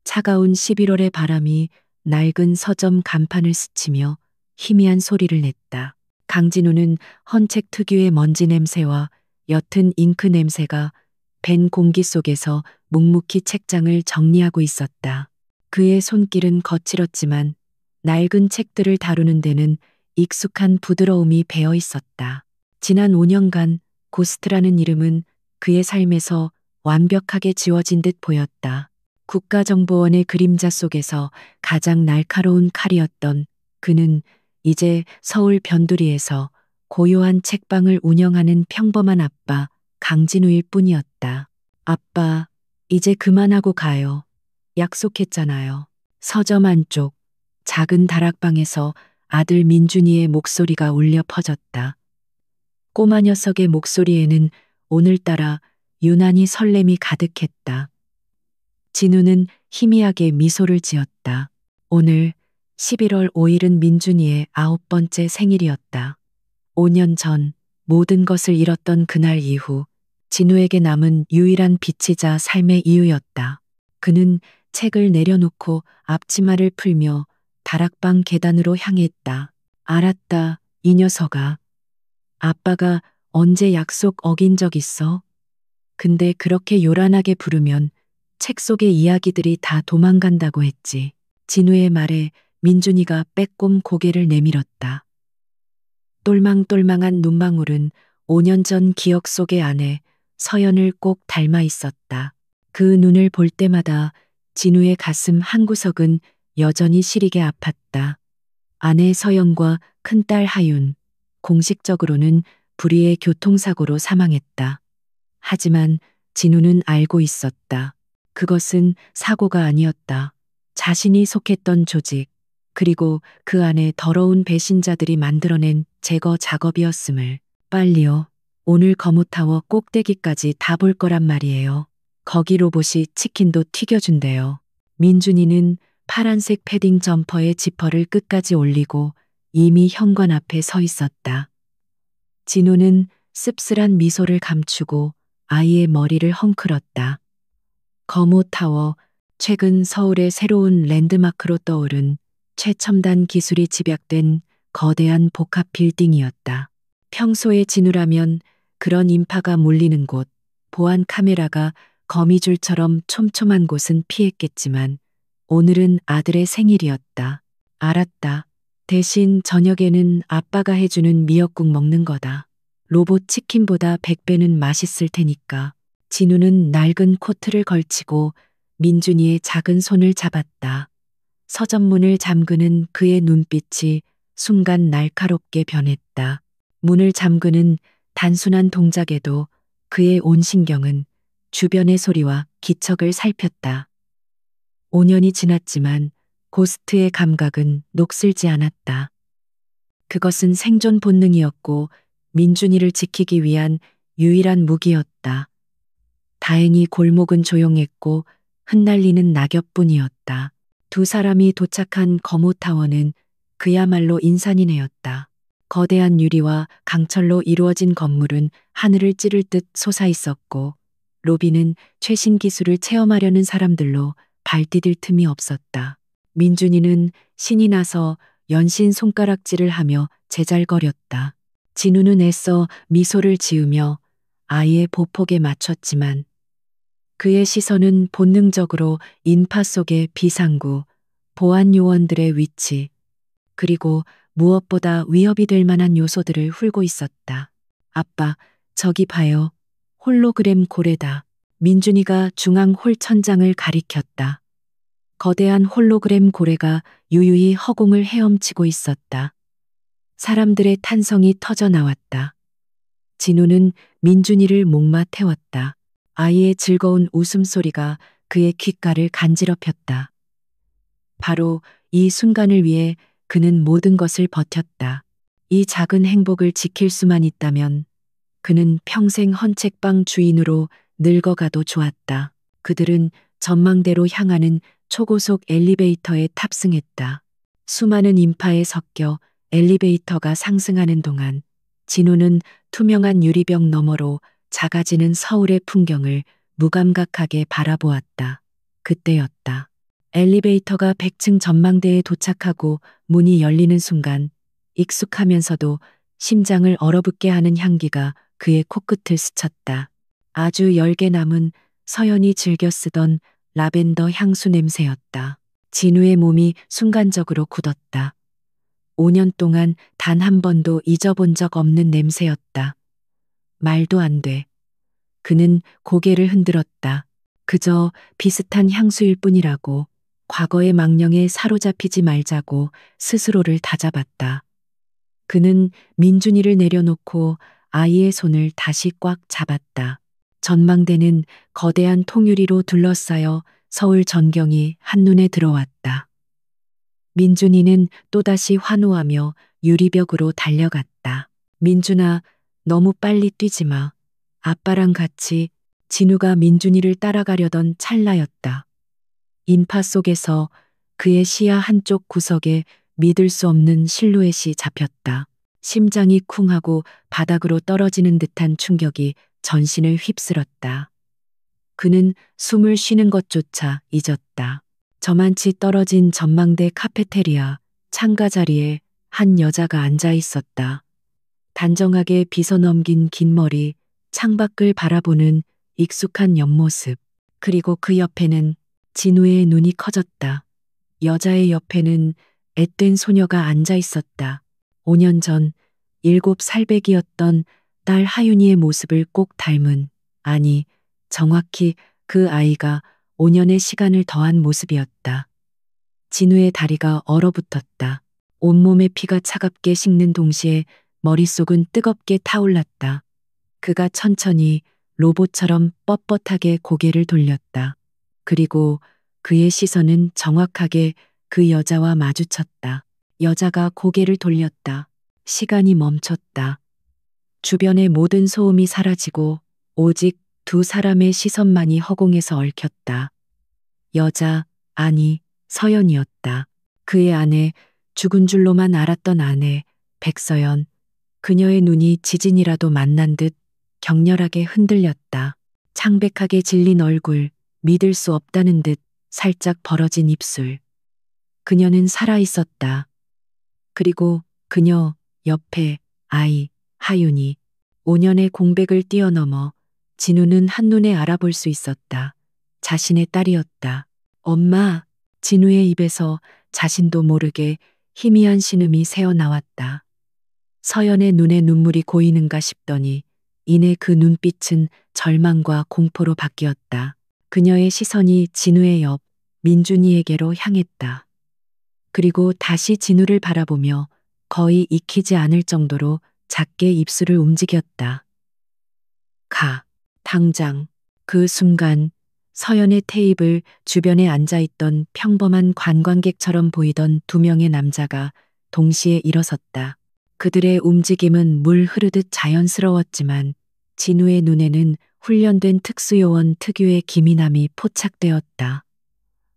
차가운 11월의 바람이 낡은 서점 간판을 스치며 희미한 소리를 냈다. 강진우는 헌책 특유의 먼지 냄새와 옅은 잉크 냄새가 밴 공기 속에서 묵묵히 책장을 정리하고 있었다. 그의 손길은 거칠었지만 낡은 책들을 다루는 데는 익숙한 부드러움이 배어 있었다. 지난 5년간 고스트라는 이름은 그의 삶에서 완벽하게 지워진 듯 보였다. 국가정보원의 그림자 속에서 가장 날카로운 칼이었던 그는 이제 서울 변두리에서 고요한 책방을 운영하는 평범한 아빠 강진우일 뿐이었다. 아빠, 이제 그만하고 가요. 약속했잖아요. 서점 안쪽 작은 다락방에서 아들 민준이의 목소리가 울려 퍼졌다. 꼬마 녀석의 목소리에는 오늘따라 유난히 설렘이 가득했다. 진우는 희미하게 미소를 지었다. 오늘 11월 5일은 민준이의 9번째 생일이었다. 5년 전 모든 것을 잃었던 그날 이후 진우에게 남은 유일한 빛이자 삶의 이유였다. 그는 책을 내려놓고 앞치마를 풀며 다락방 계단으로 향했다. 알았다, 이 녀석아. 아빠가 언제 약속 어긴 적 있어? 근데 그렇게 요란하게 부르면 책 속의 이야기들이 다 도망간다고 했지. 진우의 말에 민준이가 빼꼼 고개를 내밀었다. 똘망똘망한 눈망울은 5년 전 기억 속의 아내 서연을 꼭 닮아 있었다. 그 눈을 볼 때마다 진우의 가슴 한구석은 여전히 시리게 아팠다. 아내 서연과 큰딸 하윤, 공식적으로는 불의의 교통사고로 사망했다. 하지만 진우는 알고 있었다. 그것은 사고가 아니었다. 자신이 속했던 조직, 그리고 그 안에 더러운 배신자들이 만들어낸 제거 작업이었음을. 빨리요. 오늘 거무타워 꼭대기까지 다 볼 거란 말이에요. 거기 로봇이 치킨도 튀겨준대요. 민준이는 파란색 패딩 점퍼의 지퍼를 끝까지 올리고 이미 현관 앞에 서 있었다. 진우는 씁쓸한 미소를 감추고 아이의 머리를 헝클었다. 거무타워, 최근 서울의 새로운 랜드마크로 떠오른 최첨단 기술이 집약된 거대한 복합 빌딩이었다. 평소에 진우라면 그런 인파가 몰리는 곳, 보안 카메라가 거미줄처럼 촘촘한 곳은 피했겠지만 오늘은 아들의 생일이었다. 알았다. 대신 저녁에는 아빠가 해주는 미역국 먹는 거다. 로봇 치킨보다 100배는 맛있을 테니까. 진우는 낡은 코트를 걸치고 민준이의 작은 손을 잡았다. 서점문을 잠그는 그의 눈빛이 순간 날카롭게 변했다. 문을 잠그는 단순한 동작에도 그의 온 신경은 주변의 소리와 기척을 살폈다. 5년이 지났지만 고스트의 감각은 녹슬지 않았다. 그것은 생존 본능이었고 민준이를 지키기 위한 유일한 무기였다. 다행히 골목은 조용했고 흩날리는 낙엽뿐이었다. 두 사람이 도착한 거무타워는 그야말로 인산이네였다. 거대한 유리와 강철로 이루어진 건물은 하늘을 찌를 듯 솟아 있었고 로비는 최신 기술을 체험하려는 사람들로 발디딜 틈이 없었다. 민준이는 신이 나서 연신 손가락질을 하며 제잘거렸다. 진우는 애써 미소를 지으며 아이의 보폭에 맞췄지만 그의 시선은 본능적으로 인파 속의 비상구, 보안 요원들의 위치, 그리고 무엇보다 위협이 될 만한 요소들을 훑고 있었다. 아빠, 저기 봐요. 홀로그램 고래다. 민준이가 중앙 홀 천장을 가리켰다. 거대한 홀로그램 고래가 유유히 허공을 헤엄치고 있었다. 사람들의 탄성이 터져 나왔다. 진우는 민준이를 목마 태웠다. 아이의 즐거운 웃음소리가 그의 귓가를 간지럽혔다. 바로 이 순간을 위해 그는 모든 것을 버텼다. 이 작은 행복을 지킬 수만 있다면 그는 평생 헌책방 주인으로 늙어가도 좋았다. 그들은 전망대로 향하는 초고속 엘리베이터에 탑승했다. 수많은 인파에 섞여 엘리베이터가 상승하는 동안 진우는 투명한 유리벽 너머로 작아지는 서울의 풍경을 무감각하게 바라보았다. 그때였다. 엘리베이터가 100층 전망대에 도착하고 문이 열리는 순간 익숙하면서도 심장을 얼어붙게 하는 향기가 그의 코끝을 스쳤다. 아주 열게 남은 서연이 즐겨 쓰던 라벤더 향수 냄새였다. 진우의 몸이 순간적으로 굳었다. 5년 동안 단 한 번도 잊어본 적 없는 냄새였다. 말도 안 돼. 그는 고개를 흔들었다. 그저 비슷한 향수일 뿐이라고, 과거의 망령에 사로잡히지 말자고 스스로를 다잡았다. 그는 민준이를 내려놓고 아이의 손을 다시 꽉 잡았다. 전망대는 거대한 통유리로 둘러싸여 서울 전경이 한눈에 들어왔다. 민준이는 또다시 환호하며 유리벽으로 달려갔다. 민준아, 너무 빨리 뛰지 마. 아빠랑 같이. 진우가 민준이를 따라가려던 찰나였다. 인파 속에서 그의 시야 한쪽 구석에 믿을 수 없는 실루엣이 잡혔다. 심장이 쿵하고 바닥으로 떨어지는 듯한 충격이 전신을 휩쓸었다. 그는 숨을 쉬는 것조차 잊었다. 저만치 떨어진 전망대 카페테리아 창가 자리에 한 여자가 앉아 있었다. 단정하게 빗어넘긴 긴 머리, 창밖을 바라보는 익숙한 옆모습. 그리고 그 옆에는 진우의 눈이 커졌다. 여자의 옆에는 앳된 소녀가 앉아 있었다. 5년 전 7살배기였던 딸 하윤이의 모습을 꼭 닮은, 아니, 정확히 그 아이가 5년의 시간을 더한 모습이었다. 진우의 다리가 얼어붙었다. 온몸의 피가 차갑게 식는 동시에 머릿속은 뜨겁게 타올랐다. 그가 천천히 로봇처럼 뻣뻣하게 고개를 돌렸다. 그리고 그의 시선은 정확하게 그 여자와 마주쳤다. 여자가 고개를 돌렸다. 시간이 멈췄다. 주변의 모든 소음이 사라지고 오직 두 사람의 시선만이 허공에서 얽혔다. 여자, 아니, 서연이었다. 그의 아내, 죽은 줄로만 알았던 아내, 백서연. 그녀의 눈이 지진이라도 만난 듯 격렬하게 흔들렸다. 창백하게 질린 얼굴, 믿을 수 없다는 듯 살짝 벌어진 입술. 그녀는 살아 있었다. 그리고 그녀 옆에 아이, 하윤이. 5년의 공백을 뛰어넘어 진우는 한눈에 알아볼 수 있었다. 자신의 딸이었다. 엄마, 진우의 입에서 자신도 모르게 희미한 신음이 새어나왔다. 서연의 눈에 눈물이 고이는가 싶더니 이내 그 눈빛은 절망과 공포로 바뀌었다. 그녀의 시선이 진우의 옆 민준이에게로 향했다. 그리고 다시 진우를 바라보며 거의 익히지 않을 정도로 작게 입술을 움직였다. 가, 당장. 그 순간 서연의 테이블 주변에 앉아있던 평범한 관광객처럼 보이던 두 명의 남자가 동시에 일어섰다. 그들의 움직임은 물 흐르듯 자연스러웠지만 진우의 눈에는 훈련된 특수요원 특유의 기민함이 포착되었다.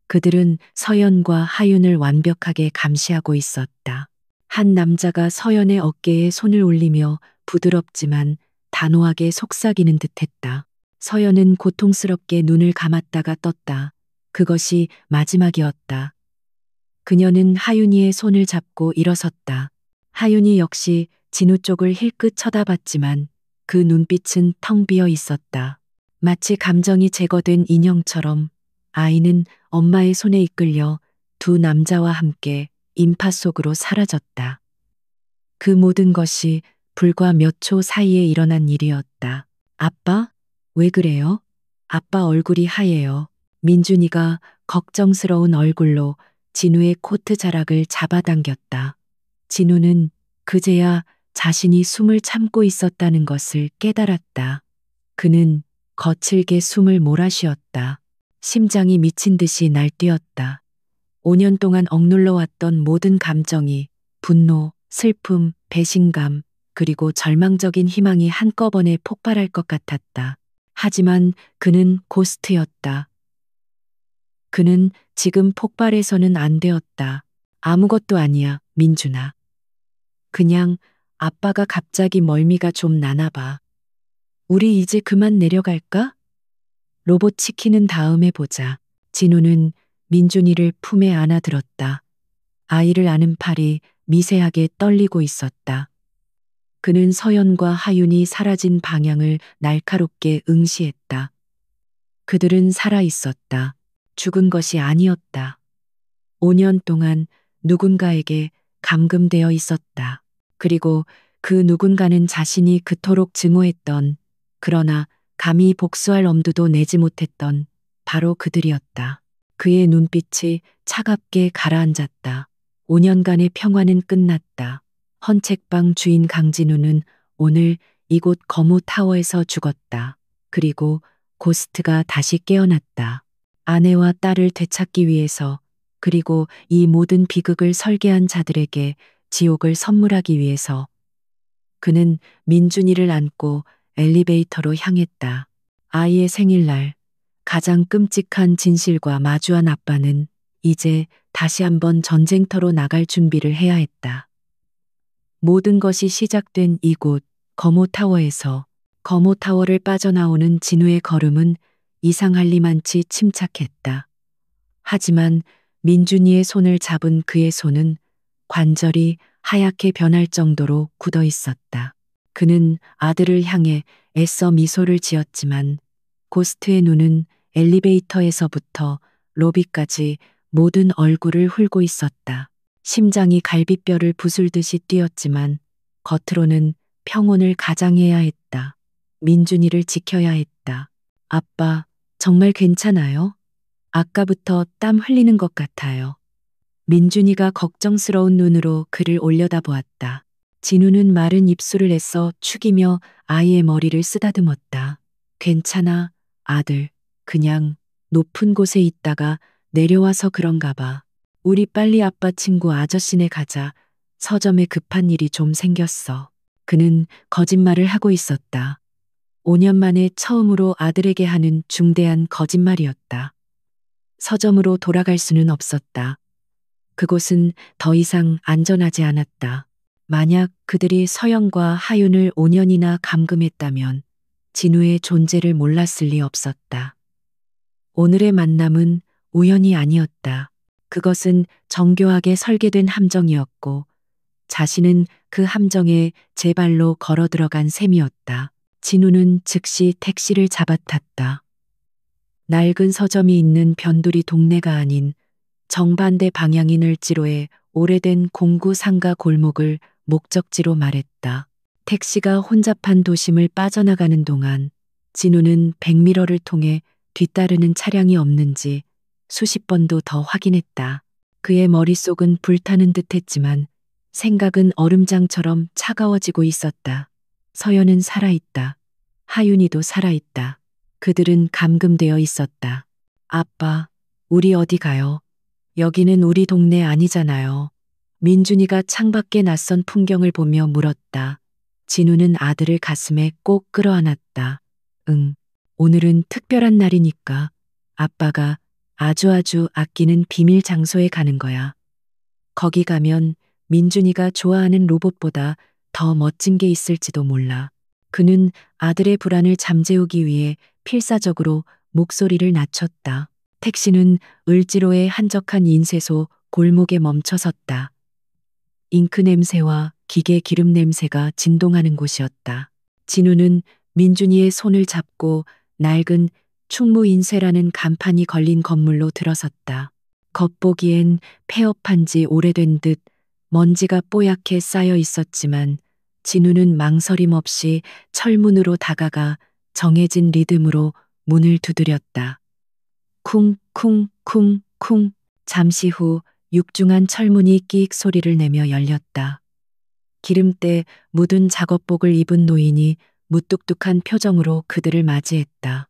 그들은 서연과 하윤을 완벽하게 감시하고 있었다. 한 남자가 서연의 어깨에 손을 올리며 부드럽지만 단호하게 속삭이는 듯했다. 서연은 고통스럽게 눈을 감았다가 떴다. 그것이 마지막이었다. 그녀는 하윤이의 손을 잡고 일어섰다. 하윤이 역시 진우 쪽을 힐끗 쳐다봤지만 그 눈빛은 텅 비어 있었다. 마치 감정이 제거된 인형처럼 아이는 엄마의 손에 이끌려 두 남자와 함께 인파 속으로 사라졌다. 그 모든 것이 불과 몇 초 사이에 일어난 일이었다. 아빠? 왜 그래요? 아빠 얼굴이 하얘요. 민준이가 걱정스러운 얼굴로 진우의 코트 자락을 잡아당겼다. 진우는 그제야 자신이 숨을 참고 있었다는 것을 깨달았다. 그는 거칠게 숨을 몰아쉬었다. 심장이 미친 듯이 날뛰었다. 5년 동안 억눌러 왔던 모든 감정이 분노, 슬픔, 배신감, 그리고 절망적인 희망이 한꺼번에 폭발할 것 같았다. 하지만 그는 고스트였다. 그는 지금 폭발해서는 안 되었다. 아무것도 아니야, 민준아. 그냥 아빠가 갑자기 멀미가 좀 나나 봐. 우리 이제 그만 내려갈까? 로봇 치킨은 다음에 보자. 진우는 민준이를 품에 안아들었다. 아이를 안은 팔이 미세하게 떨리고 있었다. 그는 서연과 하윤이 사라진 방향을 날카롭게 응시했다. 그들은 살아 있었다. 죽은 것이 아니었다. 5년 동안 누군가에게 감금되어 있었다. 그리고 그 누군가는 자신이 그토록 증오했던, 그러나 감히 복수할 엄두도 내지 못했던 바로 그들이었다. 그의 눈빛이 차갑게 가라앉았다. 5년간의 평화는 끝났다. 헌책방 주인 강진우는 오늘 이곳 거무타워에서 죽었다. 그리고 고스트가 다시 깨어났다. 아내와 딸을 되찾기 위해서, 그리고 이 모든 비극을 설계한 자들에게 지옥을 선물하기 위해서. 그는 민준이를 안고 엘리베이터로 향했다. 아이의 생일날 가장 끔찍한 진실과 마주한 아빠는 이제 다시 한번 전쟁터로 나갈 준비를 해야 했다. 모든 것이 시작된 이곳 거모타워에서 거모타워를 빠져나오는 진우의 걸음은 이상할 리만치 침착했다. 하지만 민준이의 손을 잡은 그의 손은 관절이 하얗게 변할 정도로 굳어 있었다. 그는 아들을 향해 애써 미소를 지었지만 고스트의 눈은 엘리베이터에서부터 로비까지 모든 얼굴을 훑고 있었다. 심장이 갈비뼈를 부술듯이 뛰었지만 겉으로는 평온을 가장해야 했다. 민준이를 지켜야 했다. 아빠, 정말 괜찮아요? 아까부터 땀 흘리는 것 같아요. 민준이가 걱정스러운 눈으로 그를 올려다보았다. 진우는 마른 입술을 애써 축이며 아이의 머리를 쓰다듬었다. 괜찮아, 아들. 그냥 높은 곳에 있다가 내려와서 그런가 봐. 우리 빨리 아빠 친구 아저씨네 가자. 서점에 급한 일이 좀 생겼어. 그는 거짓말을 하고 있었다. 5년 만에 처음으로 아들에게 하는 중대한 거짓말이었다. 서점으로 돌아갈 수는 없었다. 그곳은 더 이상 안전하지 않았다. 만약 그들이 서영과 하윤을 5년이나 감금했다면 진우의 존재를 몰랐을 리 없었다. 오늘의 만남은 우연이 아니었다. 그것은 정교하게 설계된 함정이었고 자신은 그 함정에 제 발로 걸어 들어간 셈이었다. 진우는 즉시 택시를 잡아탔다. 낡은 서점이 있는 변두리 동네가 아닌 정반대 방향인 을지로의 오래된 공구 상가 골목을 목적지로 말했다. 택시가 혼잡한 도심을 빠져나가는 동안 진우는 백미러를 통해 뒤따르는 차량이 없는지 수십 번도 더 확인했다. 그의 머릿속은 불타는 듯했지만 생각은 얼음장처럼 차가워지고 있었다. 서연은 살아있다. 하윤이도 살아있다. 그들은 감금되어 있었다. 아빠, 우리 어디 가요? 여기는 우리 동네 아니잖아요. 민준이가 창밖의 낯선 풍경을 보며 물었다. 진우는 아들을 가슴에 꼭 끌어안았다. 응, 오늘은 특별한 날이니까 아빠가 아주 아끼는 비밀 장소에 가는 거야. 거기 가면 민준이가 좋아하는 로봇보다 더 멋진 게 있을지도 몰라. 그는 아들의 불안을 잠재우기 위해 필사적으로 목소리를 낮췄다. 택시는 을지로의 한적한 인쇄소 골목에 멈춰섰다. 잉크 냄새와 기계 기름 냄새가 진동하는 곳이었다. 진우는 민준이의 손을 잡고 낡은 충무인쇄라는 간판이 걸린 건물로 들어섰다. 겉보기엔 폐업한 지 오래된 듯 먼지가 뽀얗게 쌓여 있었지만 진우는 망설임 없이 철문으로 다가가 정해진 리듬으로 문을 두드렸다. 쿵쿵쿵쿵. 잠시 후 육중한 철문이 끼익 소리를 내며 열렸다. 기름때 묻은 작업복을 입은 노인이 무뚝뚝한 표정으로 그들을 맞이했다.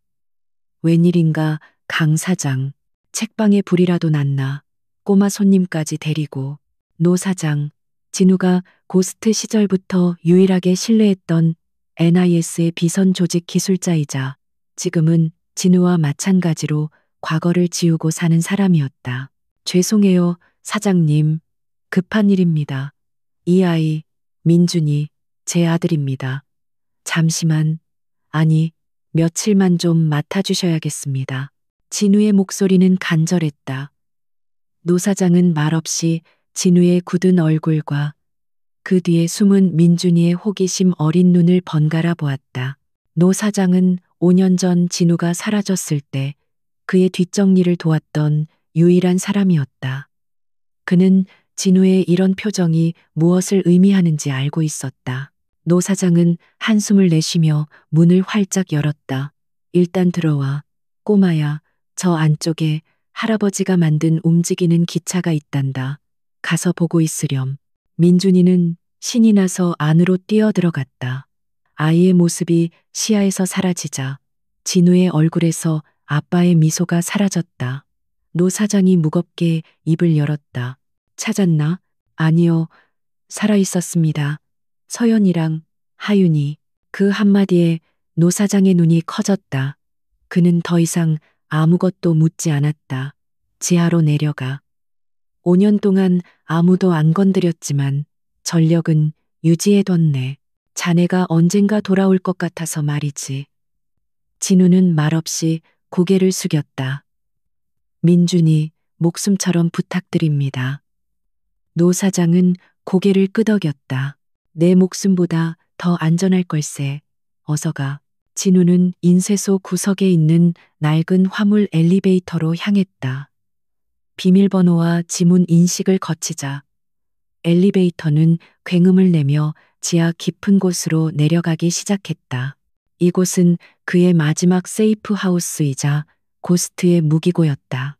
웬일인가 강 사장. 책방에 불이라도 났나. 꼬마 손님까지 데리고. 노 사장. 진우가 고스트 시절부터 유일하게 신뢰했던 NIS의 비선 조직 기술자이자 지금은 진우와 마찬가지로 과거를 지우고 사는 사람이었다. 죄송해요, 사장님. 급한 일입니다. 이 아이, 민준이, 제 아들입니다. 잠시만, 아니, 며칠만 좀 맡아주셔야겠습니다. 진우의 목소리는 간절했다. 노 사장은 말없이 진우의 굳은 얼굴과 그 뒤에 숨은 민준이의 호기심 어린 눈을 번갈아 보았다. 노 사장은 5년 전 진우가 사라졌을 때 그의 뒷정리를 도왔던 유일한 사람이었다. 그는 진우의 이런 표정이 무엇을 의미하는지 알고 있었다. 노 사장은 한숨을 내쉬며 문을 활짝 열었다. 일단 들어와. 꼬마야, 저 안쪽에 할아버지가 만든 움직이는 기차가 있단다. 가서 보고 있으렴. 민준이는 신이 나서 안으로 뛰어들어갔다. 아이의 모습이 시야에서 사라지자 진우의 얼굴에서 아빠의 미소가 사라졌다. 노 사장이 무겁게 입을 열었다. 찾았나? 아니요. 살아 있었습니다. 서연이랑 하윤이. 그 한마디에 노 사장의 눈이 커졌다. 그는 더 이상 아무것도 묻지 않았다. 지하로 내려가. 5년 동안 아무도 안 건드렸지만 전력은 유지해뒀네. 자네가 언젠가 돌아올 것 같아서 말이지. 진우는 말없이 고개를 숙였다. 민준이 목숨처럼 부탁드립니다. 노 사장은 고개를 끄덕였다. 내 목숨보다 더 안전할 걸세. 어서 가. 진우는 인쇄소 구석에 있는 낡은 화물 엘리베이터로 향했다. 비밀번호와 지문 인식을 거치자 엘리베이터는 굉음을 내며 지하 깊은 곳으로 내려가기 시작했다. 이곳은 그의 마지막 세이프 하우스이자 고스트의 무기고였다.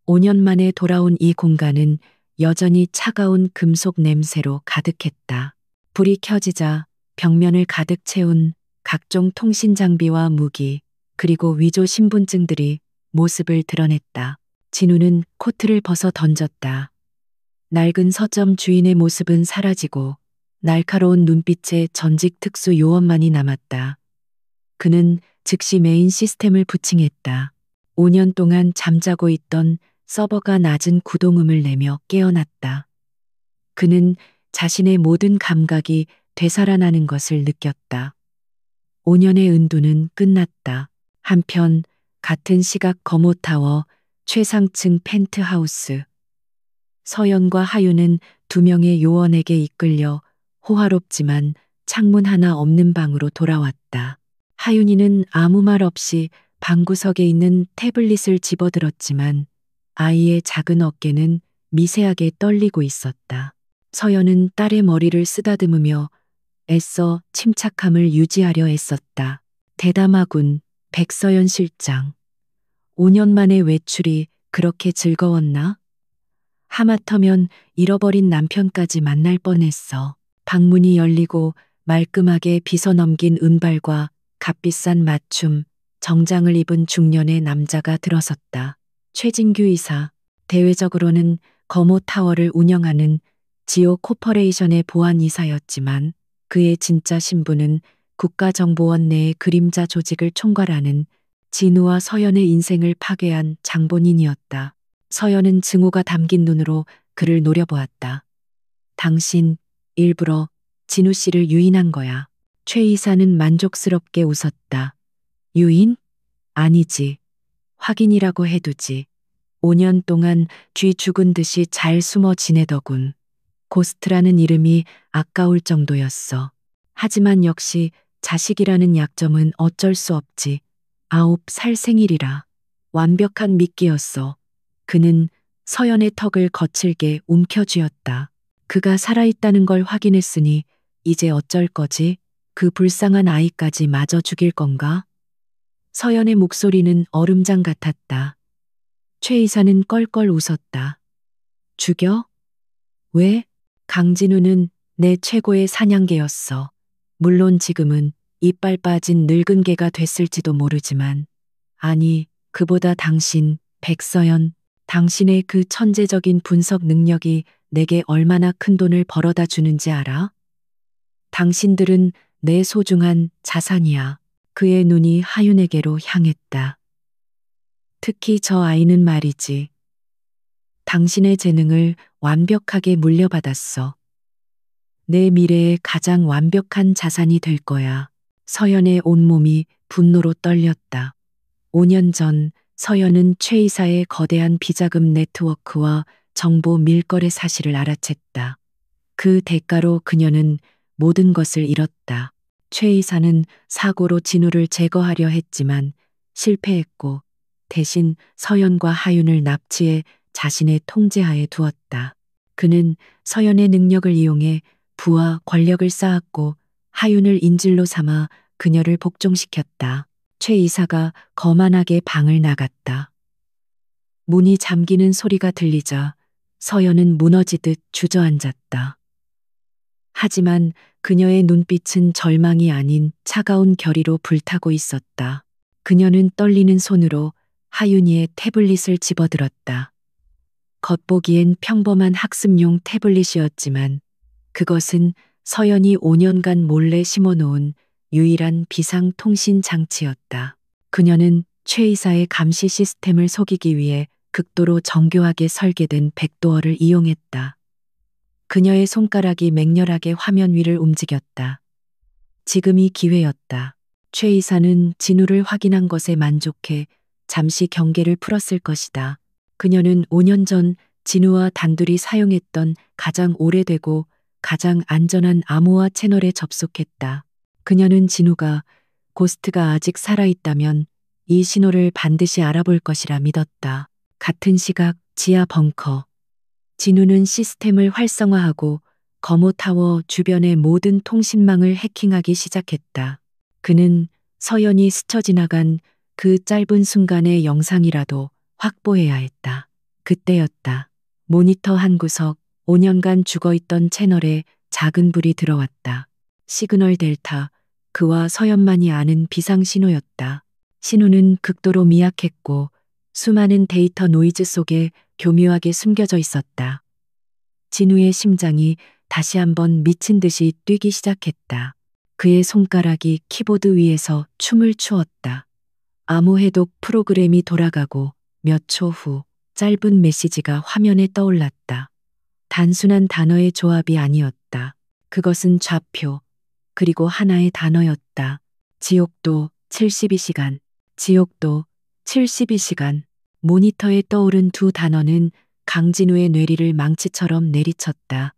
5년 만에 돌아온 이 공간은 여전히 차가운 금속 냄새로 가득했다. 불이 켜지자 벽면을 가득 채운 각종 통신 장비와 무기, 그리고 위조 신분증들이 모습을 드러냈다. 진우는 코트를 벗어 던졌다. 낡은 서점 주인의 모습은 사라지고 날카로운 눈빛에 전직 특수 요원만이 남았다. 그는 즉시 메인 시스템을 부칭했다. 5년 동안 잠자고 있던 서버가 낮은 구동음을 내며 깨어났다. 그는 자신의 모든 감각이 되살아나는 것을 느꼈다. 5년의 은두는 끝났다. 한편 같은 시각 거모타워 최상층 펜트하우스. 서연과 하윤은 2명의 요원에게 이끌려 호화롭지만 창문 하나 없는 방으로 돌아왔다. 하윤이는 아무 말 없이 방구석에 있는 태블릿을 집어들었지만 아이의 작은 어깨는 미세하게 떨리고 있었다. 서연은 딸의 머리를 쓰다듬으며 애써 침착함을 유지하려 애썼다. 대담하군, 백서연 실장. 5년 만에 외출이 그렇게 즐거웠나? 하마터면 잃어버린 남편까지 만날 뻔했어. 방문이 열리고 말끔하게 빗어넘긴 은발과 값비싼 맞춤, 정장을 입은 중년의 남자가 들어섰다. 최진규 이사, 대외적으로는 거모타워를 운영하는 지오 코퍼레이션의 보안이사였지만 그의 진짜 신분은 국가정보원 내의 그림자 조직을 총괄하는 진우와 서연의 인생을 파괴한 장본인이었다. 서연은 증오가 담긴 눈으로 그를 노려보았다. 당신 일부러 진우 씨를 유인한 거야. 최 이사는 만족스럽게 웃었다. 유인? 아니지. 확인이라고 해두지. 5년 동안 쥐 죽은 듯이 잘 숨어 지내더군. 고스트라는 이름이 아까울 정도였어. 하지만 역시 자식이라는 약점은 어쩔 수 없지. 9살 생일이라. 완벽한 미끼였어. 그는 서연의 턱을 거칠게 움켜쥐었다. 그가 살아있다는 걸 확인했으니 이제 어쩔 거지? 그 불쌍한 아이까지 마저 죽일 건가? 서연의 목소리는 얼음장 같았다. 최 이사는 껄껄 웃었다. 죽여? 왜? 강진우는 내 최고의 사냥개였어. 물론 지금은 이빨 빠진 늙은 개가 됐을지도 모르지만. 아니, 그보다 당신, 백서연, 당신의 그 천재적인 분석 능력이 내게 얼마나 큰 돈을 벌어다 주는지 알아? 당신들은 내 소중한 자산이야. 그의 눈이 하윤에게로 향했다. 특히 저 아이는 말이지. 당신의 재능을 완벽하게 물려받았어. 내 미래의 가장 완벽한 자산이 될 거야. 서연의 온몸이 분노로 떨렸다. 5년 전 서연은 최 이사의 거대한 비자금 네트워크와 정보 밀거래 사실을 알아챘다. 그 대가로 그녀는 모든 것을 잃었다. 최 이사는 사고로 진우를 제거하려 했지만 실패했고 대신 서연과 하윤을 납치해 자신의 통제하에 두었다. 그는 서연의 능력을 이용해 부와 권력을 쌓았고 하윤을 인질로 삼아 그녀를 복종시켰다. 최 이사가 거만하게 방을 나갔다. 문이 잠기는 소리가 들리자 서연은 무너지듯 주저앉았다. 하지만 그녀의 눈빛은 절망이 아닌 차가운 결의로 불타고 있었다. 그녀는 떨리는 손으로 하윤이의 태블릿을 집어들었다. 겉보기엔 평범한 학습용 태블릿이었지만 그것은 서연이 5년간 몰래 심어놓은 유일한 비상통신 장치였다. 그녀는 최 이사의 감시 시스템을 속이기 위해 극도로 정교하게 설계된 백도어를 이용했다. 그녀의 손가락이 맹렬하게 화면 위를 움직였다. 지금이 기회였다. 최 이사는 진우를 확인한 것에 만족해 잠시 경계를 풀었을 것이다. 그녀는 5년 전 진우와 단둘이 사용했던 가장 오래되고 가장 안전한 암호화 채널에 접속했다. 그녀는 진우가 고스트가 아직 살아있다면 이 신호를 반드시 알아볼 것이라 믿었다. 같은 시각 지하 벙커. 진우는 시스템을 활성화하고 거모타워 주변의 모든 통신망을 해킹하기 시작했다. 그는 서연이 스쳐 지나간 그 짧은 순간의 영상이라도 확보해야 했다. 그때였다. 모니터 한 구석, 5년간 죽어있던 채널에 작은 불이 들어왔다. 시그널 델타, 그와 서연만이 아는 비상신호였다. 신호는 극도로 미약했고 수많은 데이터 노이즈 속에 교묘하게 숨겨져 있었다. 진우의 심장이 다시 한번 미친 듯이 뛰기 시작했다. 그의 손가락이 키보드 위에서 춤을 추었다. 암호 해독 프로그램이 돌아가고 몇 초 후 짧은 메시지가 화면에 떠올랐다. 단순한 단어의 조합이 아니었다. 그것은 좌표, 그리고 하나의 단어였다. 지옥도 72시간, 지옥도 72시간. 모니터에 떠오른 두 단어는 강진우의 뇌리를 망치처럼 내리쳤다.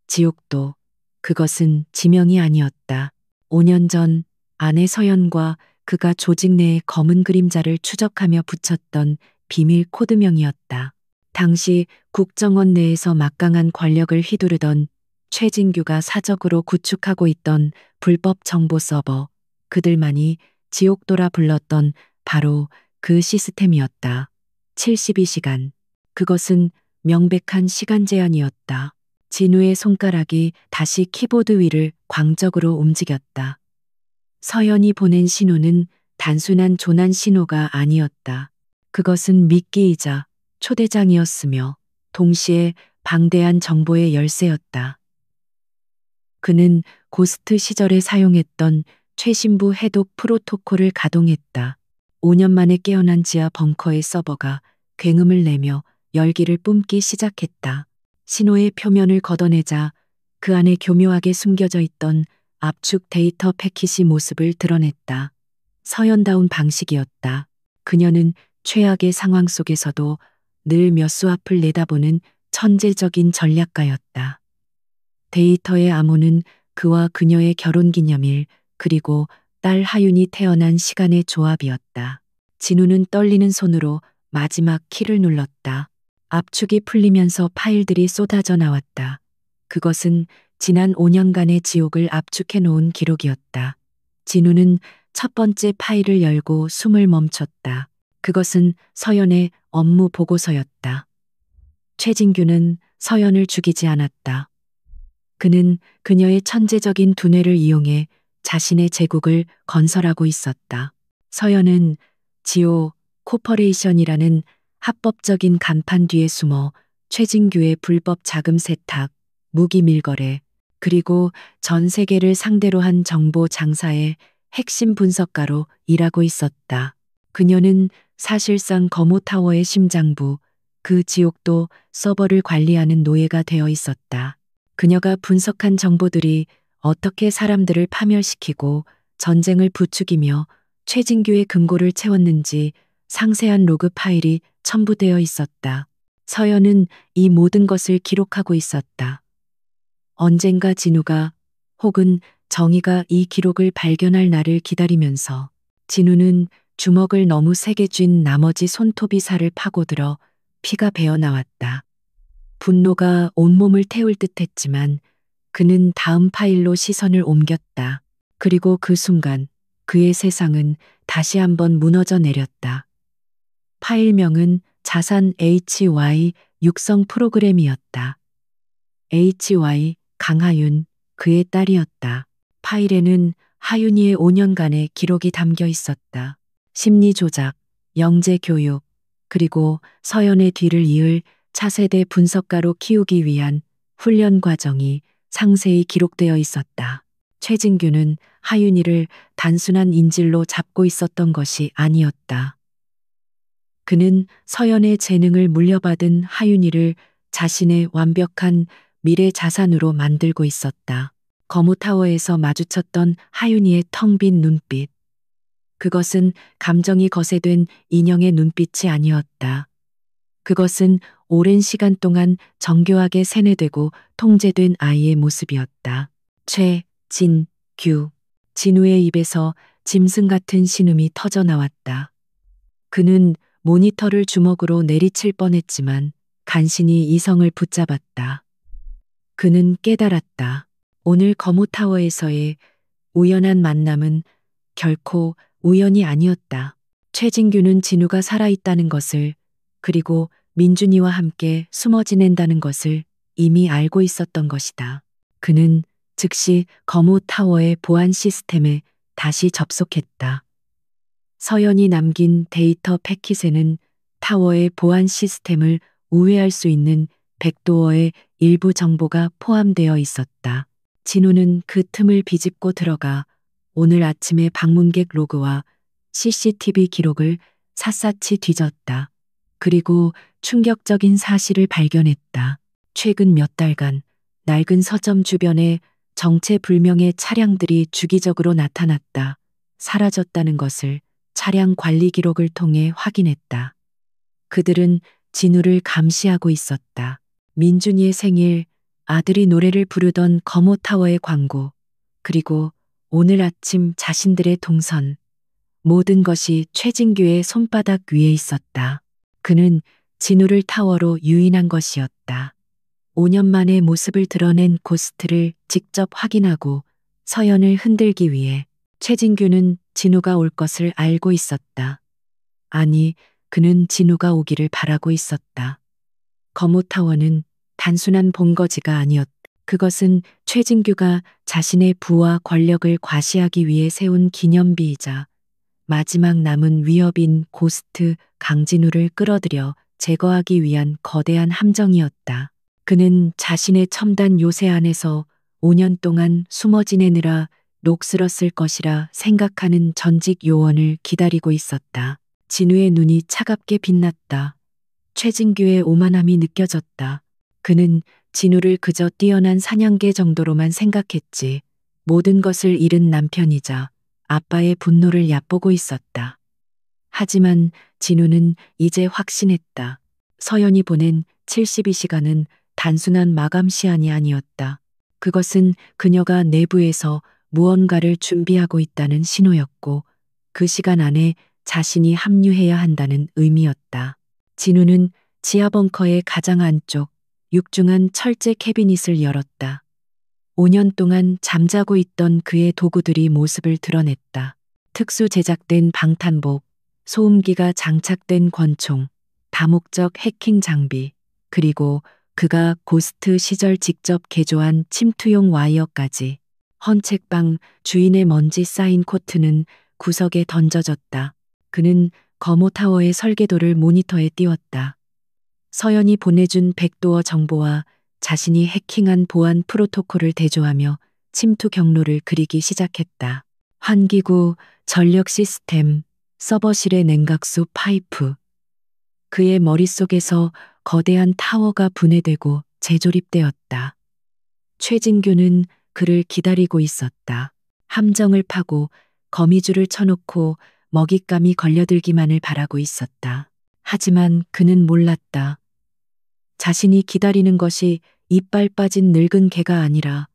지옥도, 그것은 지명이 아니었다. 5년 전 아내 서연과 그가 조직 내의 검은 그림자를 추적하며 붙였던 비밀 코드명이었다. 당시 국정원 내에서 막강한 권력을 휘두르던 최진규가 사적으로 구축하고 있던 불법 정보 서버, 그들만이 지옥도라 불렀던 바로 그 시스템이었다. 72시간. 그것은 명백한 시간 제한이었다. 진우의 손가락이 다시 키보드 위를 광적으로 움직였다. 서연이 보낸 신호는 단순한 조난 신호가 아니었다. 그것은 미끼이자 초대장이었으며 동시에 방대한 정보의 열쇠였다. 그는 고스트 시절에 사용했던 최신부 해독 프로토콜을 가동했다. 5년 만에 깨어난 지하 벙커의 서버가 굉음을 내며 열기를 뿜기 시작했다. 신호의 표면을 걷어내자 그 안에 교묘하게 숨겨져 있던 압축 데이터 패킷이 모습을 드러냈다. 서연다운 방식이었다. 그녀는 최악의 상황 속에서도 늘 몇 수 앞을 내다보는 천재적인 전략가였다. 데이터의 암호는 그와 그녀의 결혼기념일 그리고 딸 하윤이 태어난 시간의 조합이었다. 진우는 떨리는 손으로 마지막 키를 눌렀다. 압축이 풀리면서 파일들이 쏟아져 나왔다. 그것은 지난 5년간의 지옥을 압축해 놓은 기록이었다. 진우는 첫 번째 파일을 열고 숨을 멈췄다. 그것은 서연의 업무 보고서였다. 최진규는 서연을 죽이지 않았다. 그는 그녀의 천재적인 두뇌를 이용해 자신의 제국을 건설하고 있었다. 서연은 지오 코퍼레이션이라는 합법적인 간판 뒤에 숨어 최진규의 불법 자금 세탁, 무기 밀거래, 그리고 전 세계를 상대로 한 정보 장사의 핵심 분석가로 일하고 있었다. 그녀는 사실상 거모타워의 심장부, 그 지옥도 서버를 관리하는 노예가 되어 있었다. 그녀가 분석한 정보들이 어떻게 사람들을 파멸시키고 전쟁을 부추기며 최진규의 금고를 채웠는지 상세한 로그 파일이 첨부되어 있었다. 서연은 이 모든 것을 기록하고 있었다. 언젠가 진우가 혹은 정희가 이 기록을 발견할 날을 기다리면서 진우는 주먹을 너무 세게 쥔 나머지 손톱이 살을 파고들어 피가 배어 나왔다. 분노가 온몸을 태울 듯 했지만 그는 다음 파일로 시선을 옮겼다. 그리고 그 순간 그의 세상은 다시 한번 무너져 내렸다. 파일명은 자산 HY 육성 프로그램이었다. HY 강하윤, 그의 딸이었다. 파일에는 하윤이의 5년간의 기록이 담겨 있었다. 심리 조작, 영재 교육, 그리고 서연의 뒤를 이을 차세대 분석가로 키우기 위한 훈련 과정이 상세히 기록되어 있었다. 최진규는 하윤이를 단순한 인질로 잡고 있었던 것이 아니었다. 그는 서연의 재능을 물려받은 하윤이를 자신의 완벽한 미래 자산으로 만들고 있었다. 거무타워에서 마주쳤던 하윤이의 텅 빈 눈빛. 그것은 감정이 거세된 인형의 눈빛이 아니었다. 그것은 오랜 시간 동안 정교하게 세뇌되고 통제된 아이의 모습이었다. 최진규. 진우의 입에서 짐승 같은 신음이 터져 나왔다. 그는 모니터를 주먹으로 내리칠 뻔했지만 간신히 이성을 붙잡았다. 그는 깨달았다. 오늘 거무타워에서의 우연한 만남은 결코 우연이 아니었다. 최진규는 진우가 살아있다는 것을, 그리고 민준이와 함께 숨어 지낸다는 것을 이미 알고 있었던 것이다. 그는 즉시 거무타워의 보안 시스템에 다시 접속했다. 서연이 남긴 데이터 패킷에는 타워의 보안 시스템을 우회할 수 있는 백도어의 일부 정보가 포함되어 있었다. 진우는 그 틈을 비집고 들어가 오늘 아침의 방문객 로그와 CCTV 기록을 샅샅이 뒤졌다. 그리고 충격적인 사실을 발견했다. 최근 몇 달간 낡은 서점 주변에 정체불명의 차량들이 주기적으로 나타났다. 사라졌다는 것을 차량 관리 기록을 통해 확인했다. 그들은 진우를 감시하고 있었다. 민준이의 생일, 아들이 노래를 부르던 거모타워의 광고, 그리고 오늘 아침 자신들의 동선, 모든 것이 최진규의 손바닥 위에 있었다. 그는 진우를 타워로 유인한 것이었다. 5년 만에 모습을 드러낸 고스트를 직접 확인하고 서연을 흔들기 위해. 최진규는 진우가 올 것을 알고 있었다. 아니, 그는 진우가 오기를 바라고 있었다. 거무타워는 단순한 본거지가 아니었다. 그것은 최진규가 자신의 부와 권력을 과시하기 위해 세운 기념비이자 마지막 남은 위협인 고스트 강진우를 끌어들여 제거하기 위한 거대한 함정이었다. 그는 자신의 첨단 요새 안에서 5년 동안 숨어 지내느라 녹슬었을 것이라 생각하는 전직 요원을 기다리고 있었다. 진우의 눈이 차갑게 빛났다. 최진규의 오만함이 느껴졌다. 그는 진우를 그저 뛰어난 사냥개 정도로만 생각했지. 모든 것을 잃은 남편이자 아빠의 분노를 얕보고 있었다. 하지만 진우는 이제 확신했다. 서연이 보낸 72시간은 단순한 마감 시한이 아니었다. 그것은 그녀가 내부에서 무언가를 준비하고 있다는 신호였고 그 시간 안에 자신이 합류해야 한다는 의미였다. 진우는 지하 벙커의 가장 안쪽 육중한 철제 캐비닛을 열었다. 5년 동안 잠자고 있던 그의 도구들이 모습을 드러냈다. 특수 제작된 방탄복, 소음기가 장착된 권총, 다목적 해킹 장비, 그리고 그가 고스트 시절 직접 개조한 침투용 와이어까지. 헌책방 주인의 먼지 쌓인 코트는 구석에 던져졌다. 그는 거모타워의 설계도를 모니터에 띄웠다. 서연이 보내준 백도어 정보와 자신이 해킹한 보안 프로토콜을 대조하며 침투 경로를 그리기 시작했다. 환기구, 전력 시스템, 서버실의 냉각수 파이프. 그의 머릿속에서 거대한 타워가 분해되고 재조립되었다. 최진규는 그를 기다리고 있었다. 함정을 파고 거미줄을 쳐놓고 먹잇감이 걸려들기만을 바라고 있었다. 하지만 그는 몰랐다. 자신이 기다리는 것이 이빨 빠진 늙은 개가 아니라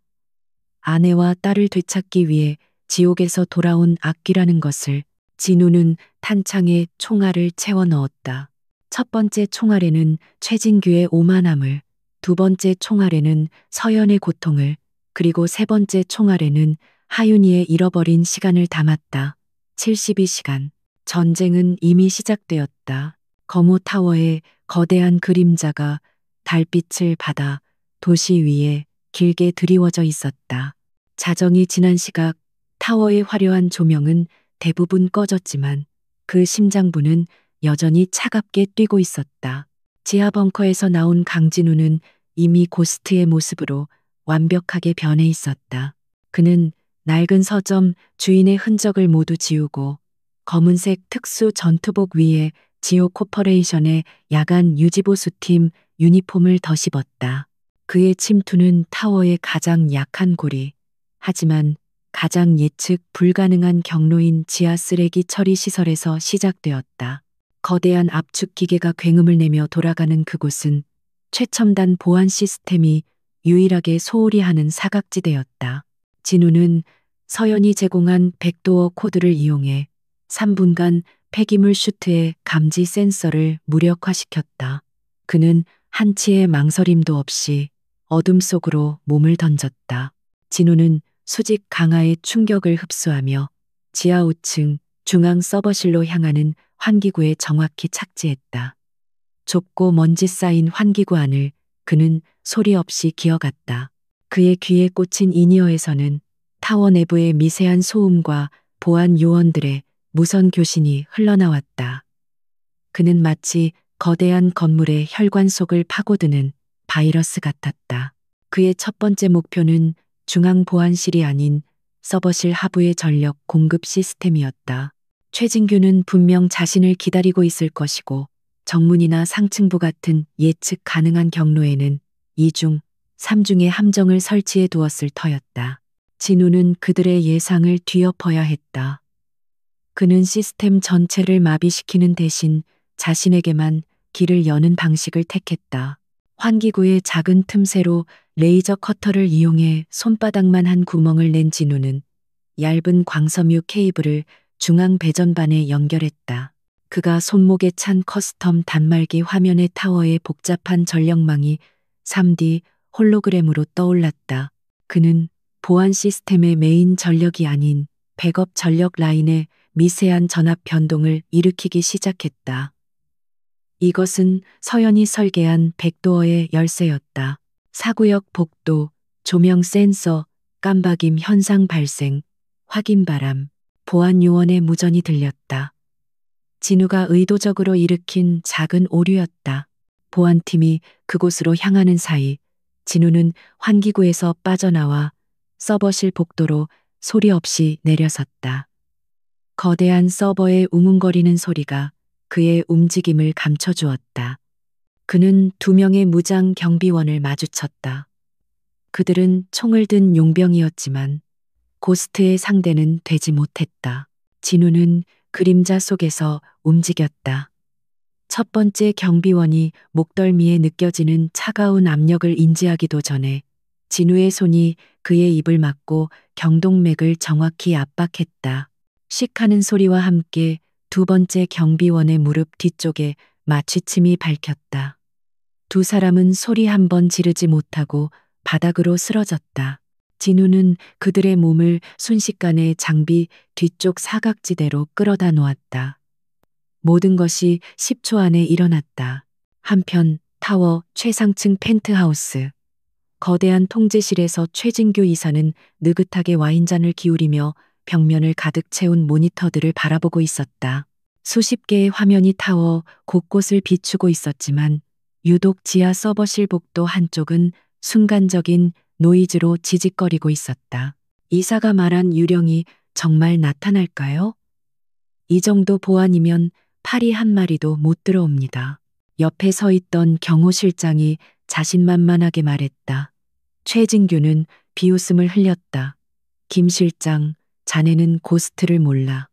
아내와 딸을 되찾기 위해 지옥에서 돌아온 악귀라는 것을. 진우는 탄창에 총알을 채워 넣었다. 첫 번째 총알에는 최진규의 오만함을, 두 번째 총알에는 서연의 고통을, 그리고 세 번째 총알에는 하윤이의 잃어버린 시간을 담았다. 72시간. 전쟁은 이미 시작되었다. 거모타워의 거대한 그림자가 달빛을 받아 도시 위에 길게 드리워져 있었다. 자정이 지난 시각 타워의 화려한 조명은 대부분 꺼졌지만 그 심장부는 여전히 차갑게 뛰고 있었다. 지하 벙커에서 나온 강진우는 이미 고스트의 모습으로 완벽하게 변해 있었다. 그는 낡은 서점 주인의 흔적을 모두 지우고 검은색 특수 전투복 위에 지오 코퍼레이션의 야간 유지보수팀 유니폼을 덧입었다. 그의 침투는 타워의 가장 약한 고리, 하지만 가장 예측 불가능한 경로인 지하 쓰레기 처리 시설에서 시작되었다. 거대한 압축 기계가 굉음을 내며 돌아가는 그곳은 최첨단 보안 시스템이 유일하게 소홀히 하는 사각지대였다. 진우는 서연이 제공한 백도어 코드를 이용해 3분간 폐기물 슈트의 감지 센서를 무력화시켰다. 그는 한치의 망설임도 없이 어둠 속으로 몸을 던졌다. 진우는 수직 강화의 충격을 흡수하며 지하 5층 중앙 서버실로 향하는 환기구에 정확히 착지했다. 좁고 먼지 쌓인 환기구 안을 그는 소리 없이 기어갔다. 그의 귀에 꽂힌 인이어에서는 타워 내부의 미세한 소음과 보안 요원들의 무선 교신이 흘러나왔다. 그는 마치 거대한 건물의 혈관 속을 파고드는 바이러스 같았다. 그의 첫 번째 목표는 중앙 보안실이 아닌 서버실 하부의 전력 공급 시스템이었다. 최진규는 분명 자신을 기다리고 있을 것이고 정문이나 상층부 같은 예측 가능한 경로에는 2중, 3중의 함정을 설치해 두었을 터였다. 진우는 그들의 예상을 뒤엎어야 했다. 그는 시스템 전체를 마비시키는 대신 자신에게만 길을 여는 방식을 택했다. 환기구의 작은 틈새로 레이저 커터를 이용해 손바닥만 한 구멍을 낸 진우는 얇은 광섬유 케이블을 중앙 배전반에 연결했다. 그가 손목에 찬 커스텀 단말기 화면의 타워의 복잡한 전력망이 3D 홀로그램으로 떠올랐다. 그는 보안 시스템의 메인 전력이 아닌 백업 전력 라인의 미세한 전압 변동을 일으키기 시작했다. 이것은 서연이 설계한 백도어의 열쇠였다. 사구역 복도, 조명 센서, 깜박임 현상 발생, 확인 바람, 보안 요원의 무전이 들렸다. 진우가 의도적으로 일으킨 작은 오류였다. 보안팀이 그곳으로 향하는 사이 진우는 환기구에서 빠져나와 서버실 복도로 소리 없이 내려섰다. 거대한 서버의 웅웅거리는 소리가 그의 움직임을 감춰주었다. 그는 2명의 무장 경비원을 마주쳤다. 그들은 총을 든 용병이었지만 고스트의 상대는 되지 못했다. 진우는 그림자 속에서 움직였다. 첫 번째 경비원이 목덜미에 느껴지는 차가운 압력을 인지하기도 전에 진우의 손이 그의 입을 막고 경동맥을 정확히 압박했다. 씩 하는 소리와 함께 두 번째 경비원의 무릎 뒤쪽에 마취침이 밝혔다. 두 사람은 소리 한 번 지르지 못하고 바닥으로 쓰러졌다. 진우는 그들의 몸을 순식간에 장비 뒤쪽 사각지대로 끌어다 놓았다. 모든 것이 10초 안에 일어났다. 한편 타워 최상층 펜트하우스. 거대한 통제실에서 최진규 이사는 느긋하게 와인잔을 기울이며 벽면을 가득 채운 모니터들을 바라보고 있었다. 수십 개의 화면이 타워 곳곳을 비추고 있었지만 유독 지하 서버실 복도 한쪽은 순간적인 노이즈로 지직거리고 있었다. 이사가 말한 유령이 정말 나타날까요? 이 정도 보안이면 파리 한 마리도 못 들어옵니다. 옆에 서 있던 경호 실장이 자신만만하게 말했다. 최진규는 비웃음을 흘렸다. 김 실장, 자네는 고스트를 몰라.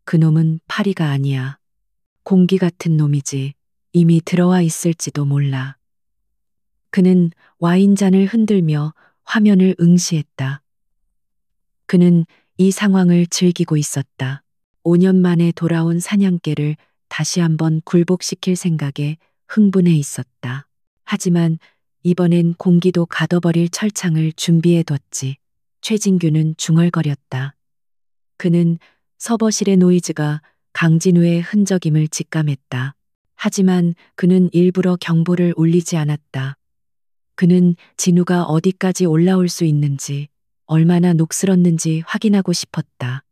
그놈은 파리가 아니야. 공기 같은 놈이지. 이미 들어와 있을지도 몰라. 그는 와인잔을 흔들며 화면을 응시했다. 그는 이 상황을 즐기고 있었다. 5년 만에 돌아온 사냥개를 다시 한번 굴복시킬 생각에 흥분해 있었다. 하지만 이번엔 공기도 가둬버릴 철창을 준비해뒀지. 최진규는 중얼거렸다. 그는 서버실의 노이즈가 강진우의 흔적임을 직감했다. 하지만 그는 일부러 경보를 울리지 않았다. 그는 진우가 어디까지 올라올 수 있는지, 얼마나 녹슬었는지 확인하고 싶었다.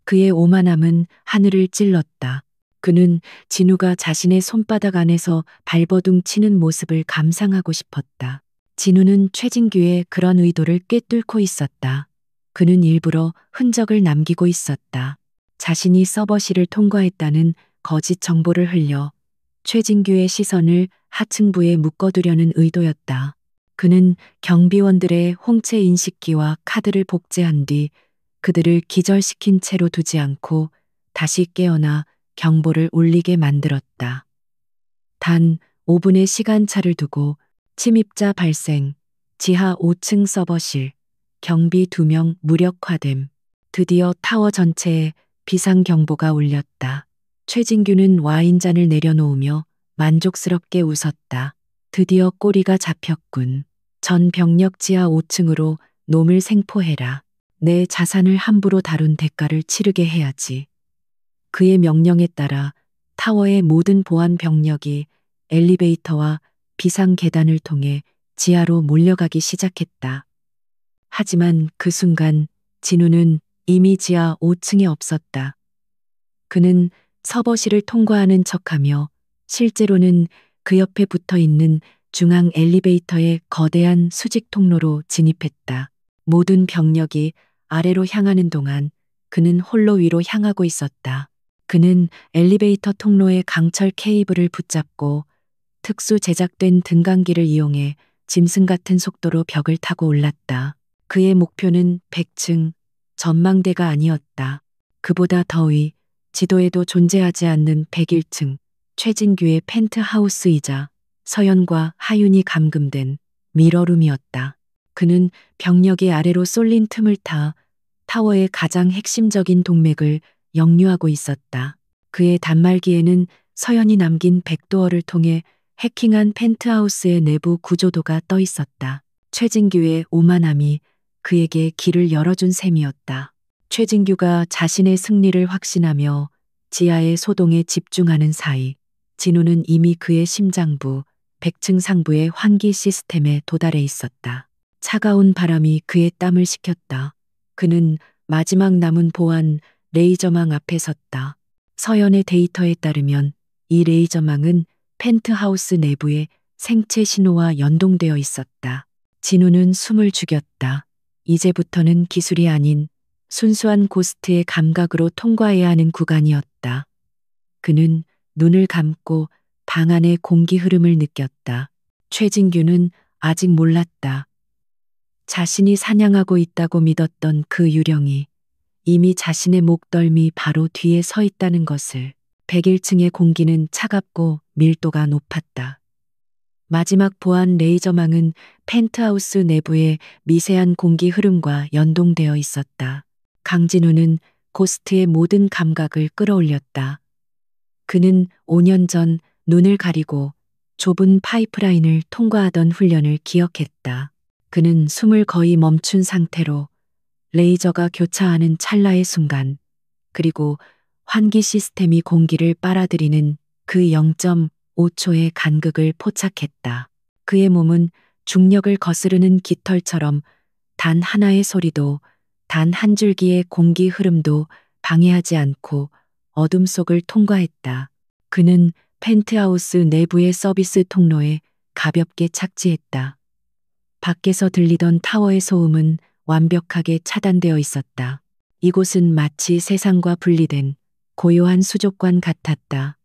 그의 오만함은 하늘을 찔렀다. 그는 진우가 자신의 손바닥 안에서 발버둥 치는 모습을 감상하고 싶었다. 진우는 최진규의 그런 의도를 꿰뚫고 있었다. 그는 일부러 흔적을 남기고 있었다. 자신이 서버실을 통과했다는 거짓 정보를 흘려 최진규의 시선을 하층부에 묶어두려는 의도였다. 그는 경비원들의 홍채 인식기와 카드를 복제한 뒤 그들을 기절시킨 채로 두지 않고 다시 깨어나 경보를 울리게 만들었다. 단 5분의 시간차를 두고 침입자 발생, 지하 5층 서버실, 경비 2명 무력화됨, 드디어 타워 전체에 비상경보가 울렸다. 최진규는 와인잔을 내려놓으며 만족스럽게 웃었다. 드디어 꼬리가 잡혔군. 전 병력 지하 5층으로 놈을 생포해라. 내 자산을 함부로 다룬 대가를 치르게 해야지. 그의 명령에 따라 타워의 모든 보안 병력이 엘리베이터와 비상 계단을 통해 지하로 몰려가기 시작했다. 하지만 그 순간 진우는 이미 지하 5층에 없었다. 그는 서버실을 통과하는 척하며 실제로는 그 옆에 붙어 있는 중앙 엘리베이터의 거대한 수직 통로로 진입했다. 모든 병력이 아래로 향하는 동안 그는 홀로 위로 향하고 있었다. 그는 엘리베이터 통로의 강철 케이블을 붙잡고 특수 제작된 등강기를 이용해 짐승 같은 속도로 벽을 타고 올랐다. 그의 목표는 100층 전망대가 아니었다. 그보다 더 위, 지도에도 존재하지 않는 101층 최진규의 펜트하우스이자 서연과 하윤이 감금된 미러룸이었다. 그는 병력이 아래로 쏠린 틈을 타 타워의 가장 핵심적인 동맥을 역류하고 있었다. 그의 단말기에는 서연이 남긴 백도어를 통해 해킹한 펜트하우스의 내부 구조도가 떠 있었다. 최진규의 오만함이 그에게 길을 열어준 셈이었다. 최진규가 자신의 승리를 확신하며 지하의 소동에 집중하는 사이 진우는 이미 그의 심장부 100층 상부의 환기 시스템에 도달해 있었다. 차가운 바람이 그의 땀을 식혔다. 그는 마지막 남은 보안 레이저망 앞에 섰다. 서연의 데이터에 따르면 이 레이저망은 펜트하우스 내부의 생체 신호와 연동되어 있었다. 진우는 숨을 죽였다. 이제부터는 기술이 아닌 순수한 고스트의 감각으로 통과해야 하는 구간이었다. 그는 눈을 감고 방 안의 공기 흐름을 느꼈다. 최진규는 아직 몰랐다. 자신이 사냥하고 있다고 믿었던 그 유령이 이미 자신의 목덜미 바로 뒤에 서 있다는 것을. 101층의 공기는 차갑고 밀도가 높았다. 마지막 보안 레이저망은 펜트하우스 내부의 미세한 공기 흐름과 연동되어 있었다. 강진우는 고스트의 모든 감각을 끌어올렸다. 그는 5년 전 눈을 가리고 좁은 파이프라인을 통과하던 훈련을 기억했다. 그는 숨을 거의 멈춘 상태로 레이저가 교차하는 찰나의 순간, 그리고 환기 시스템이 공기를 빨아들이는 그 0.5초의 간극을 포착했다. 그의 몸은 중력을 거스르는 깃털처럼 단 하나의 소리도, 단 한 줄기의 공기 흐름도 방해하지 않고 어둠 속을 통과했다. 그는 펜트하우스 내부의 서비스 통로에 가볍게 착지했다. 밖에서 들리던 타워의 소음은 완벽하게 차단되어 있었다. 이곳은 마치 세상과 분리된 고요한 수족관 같았다.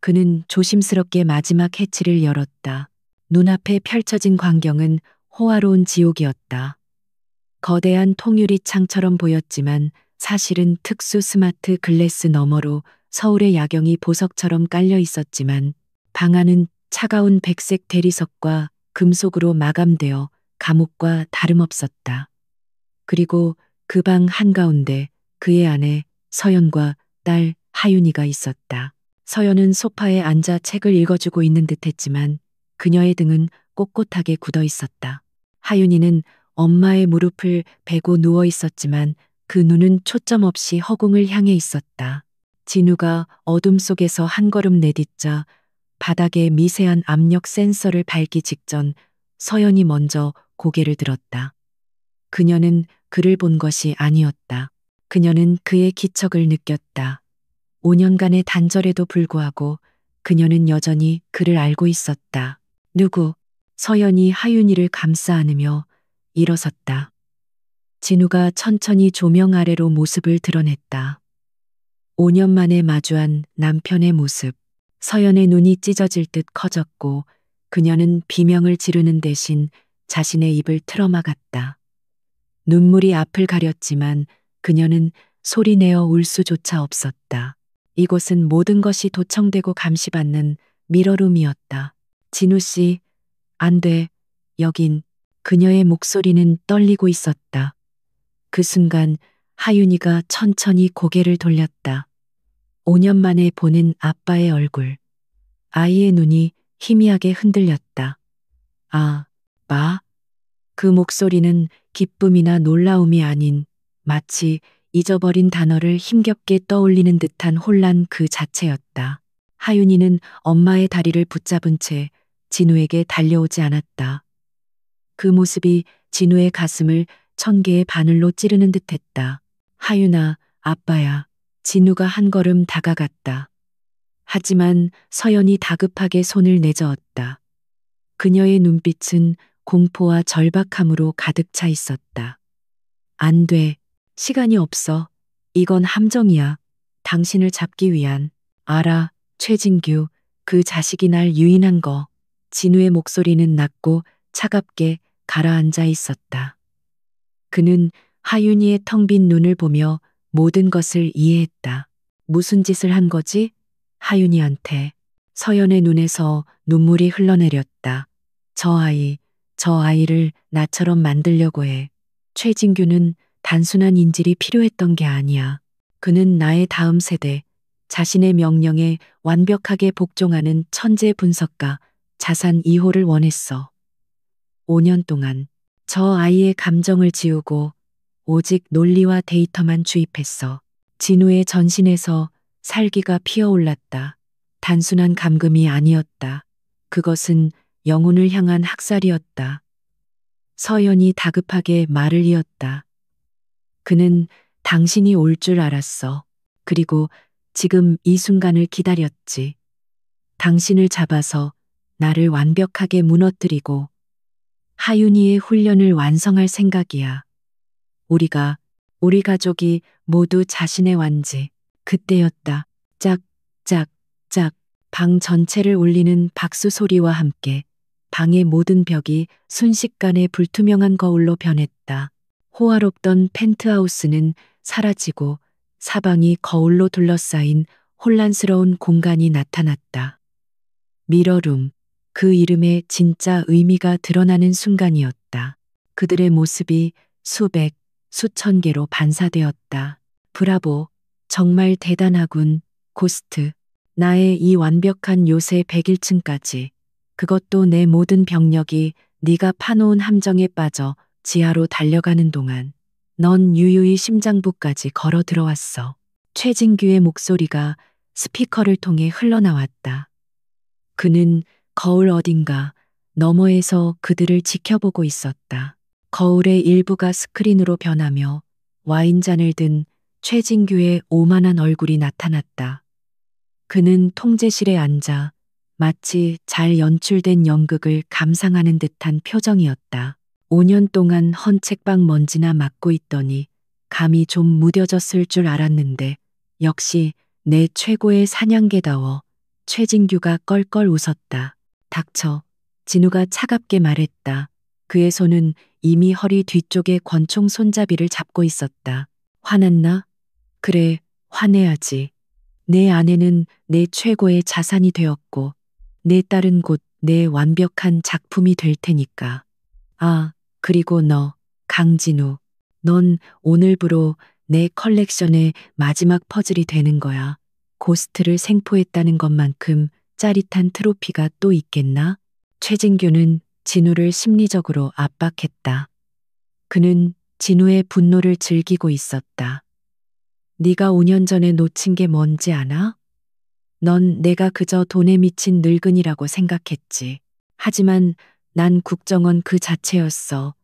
그는 조심스럽게 마지막 해치를 열었다. 눈앞에 펼쳐진 광경은 호화로운 지옥이었다. 거대한 통유리 창처럼 보였지만 사실은 특수 스마트 글래스 너머로 서울의 야경이 보석처럼 깔려 있었지만 방 안은 차가운 백색 대리석과 금속으로 마감되어 감옥과 다름없었다. 그리고 그 방 한가운데 그의 아내 서연과 딸 하윤이가 있었다. 서연은 소파에 앉아 책을 읽어주고 있는 듯했지만 그녀의 등은 꼿꼿하게 굳어 있었다. 하윤이는 엄마의 무릎을 베고 누워 있었지만 그 눈은 초점 없이 허공을 향해 있었다. 진우가 어둠 속에서 한 걸음 내딛자 바닥에 미세한 압력 센서를 밟기 직전 서연이 먼저 고개를 들었다. 그녀는 그를 본 것이 아니었다. 그녀는 그의 기척을 느꼈다. 5년간의 단절에도 불구하고 그녀는 여전히 그를 알고 있었다. 누구? 서연이 하윤이를 감싸 안으며 일어섰다. 진우가 천천히 조명 아래로 모습을 드러냈다. 5년 만에 마주한 남편의 모습. 서연의 눈이 찢어질 듯 커졌고 그녀는 비명을 지르는 대신 자신의 입을 틀어막았다. 눈물이 앞을 가렸지만 그녀는 소리내어 울 수조차 없었다. 이곳은 모든 것이 도청되고 감시받는 미러룸이었다. 진우 씨, 안 돼. 여긴. 그녀의 목소리는 떨리고 있었다. 그 순간 하윤이가 천천히 고개를 돌렸다. 5년 만에 보는 아빠의 얼굴. 아이의 눈이 희미하게 흔들렸다. 아, 마? 그 목소리는 기쁨이나 놀라움이 아닌 마치 잊어버린 단어를 힘겹게 떠올리는 듯한 혼란 그 자체였다. 하윤이는 엄마의 다리를 붙잡은 채 진우에게 달려오지 않았다. 그 모습이 진우의 가슴을 1000개의 바늘로 찌르는 듯했다. 하윤아, 아빠야. 진우가 한 걸음 다가갔다. 하지만 서연이 다급하게 손을 내저었다. 그녀의 눈빛은 공포와 절박함으로 가득 차 있었다. 안 돼. 시간이 없어. 이건 함정이야. 당신을 잡기 위한. 알아, 최진규. 그 자식이 날 유인한 거. 진우의 목소리는 낮고 차갑게 가라앉아 있었다. 그는 하윤이의 텅 빈 눈을 보며 모든 것을 이해했다. 무슨 짓을 한 거지? 하윤이한테. 서연의 눈에서 눈물이 흘러내렸다. 저 아이를 나처럼 만들려고 해. 최진규는 단순한 인질이 필요했던 게 아니야. 그는 나의 다음 세대, 자신의 명령에 완벽하게 복종하는 천재 분석가, 자산 2호를 원했어. 5년 동안 저 아이의 감정을 지우고 오직 논리와 데이터만 주입했어. 진우의 전신에서 살기가 피어올랐다. 단순한 감금이 아니었다. 그것은 영혼을 향한 학살이었다. 서연이 다급하게 말을 이었다. 그는 당신이 올 줄 알았어. 그리고 지금 이 순간을 기다렸지. 당신을 잡아서 나를 완벽하게 무너뜨리고 하윤이의 훈련을 완성할 생각이야. 우리 가족이 모두 자신의 완지. 그때였다. 짝, 짝, 짝. 방 전체를 울리는 박수 소리와 함께 방의 모든 벽이 순식간에 불투명한 거울로 변했다. 호화롭던 펜트하우스는 사라지고 사방이 거울로 둘러싸인 혼란스러운 공간이 나타났다. 미러룸, 그 이름의 진짜 의미가 드러나는 순간이었다. 그들의 모습이 수백, 수천 개로 반사되었다. 브라보, 정말 대단하군, 고스트. 나의 이 완벽한 요새 101층까지. 그것도 내 모든 병력이 네가 파놓은 함정에 빠져 지하로 달려가는 동안 넌 유유히 심장부까지 걸어 들어왔어. 최진규의 목소리가 스피커를 통해 흘러나왔다. 그는 거울 어딘가 너머에서 그들을 지켜보고 있었다. 거울의 일부가 스크린으로 변하며 와인잔을 든 최진규의 오만한 얼굴이 나타났다. 그는 통제실에 앉아 마치 잘 연출된 연극을 감상하는 듯한 표정이었다. 5년 동안 헌 책방 먼지나 맡고 있더니 감이 좀 무뎌졌을 줄 알았는데 역시 내 최고의 사냥개다워. 최진규가 껄껄 웃었다. 닥쳐. 진우가 차갑게 말했다. 그의 손은 이미 허리 뒤쪽에 권총 손잡이를 잡고 있었다. 화났나? 그래, 화내야지. 내 아내는 내 최고의 자산이 되었고, 내 딸은 곧 내 완벽한 작품이 될 테니까. 아, 그리고 너, 강진우. 넌 오늘부로 내 컬렉션의 마지막 퍼즐이 되는 거야. 고스트를 생포했다는 것만큼 짜릿한 트로피가 또 있겠나? 최진규는 진우를 심리적으로 압박했다. 그는 진우의 분노를 즐기고 있었다. 네가 5년 전에 놓친 게 뭔지 아나? 넌 내가 그저 돈에 미친 늙은이라고 생각했지. 하지만 난 국정원 그 자체였어.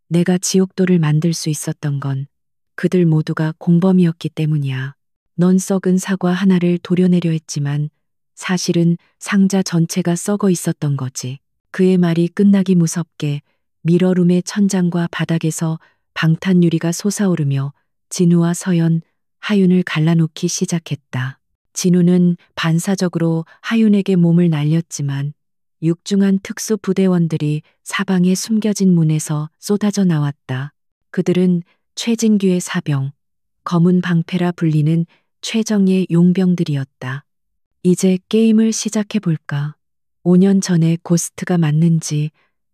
내가 지옥도를 만들 수 있었던 건 그들 모두가 공범이었기 때문이야. 넌 썩은 사과 하나를 도려내려 했지만 사실은 상자 전체가 썩어 있었던 거지. 그의 말이 끝나기 무섭게 미러룸의 천장과 바닥에서 방탄유리가 솟아오르며 진우와 서연, 하윤을 갈라놓기 시작했다. 진우는 반사적으로 하윤에게 몸을 날렸지만 육중한 특수부대원들이 사방에 숨겨진 문에서 쏟아져 나왔다. 그들은 최진규의 사병, 검은 방패라 불리는 최정예 용병들이었다. 이제 게임을 시작해볼까? 5년 전에 고스트가 맞는지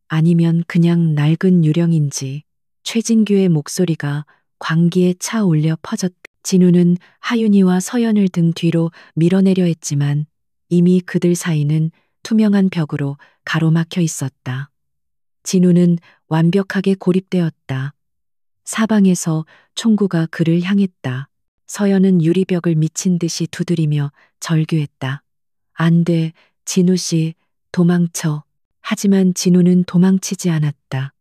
아니면 그냥 낡은 유령인지 최진규의 목소리가 광기에 차 올려 퍼졌다. 진우는 하윤이와 서연을 등 뒤로 밀어내려 했지만 이미 그들 사이는 투명한 벽으로 가로막혀 있었다. 진우는 완벽하게 고립되었다. 사방에서 총구가 그를 향했다. 서연은 유리벽을 미친 듯이 두드리며 절규했다. 안 돼, 진우 씨, 도망쳐. 하지만 진우는 도망치지 않았다.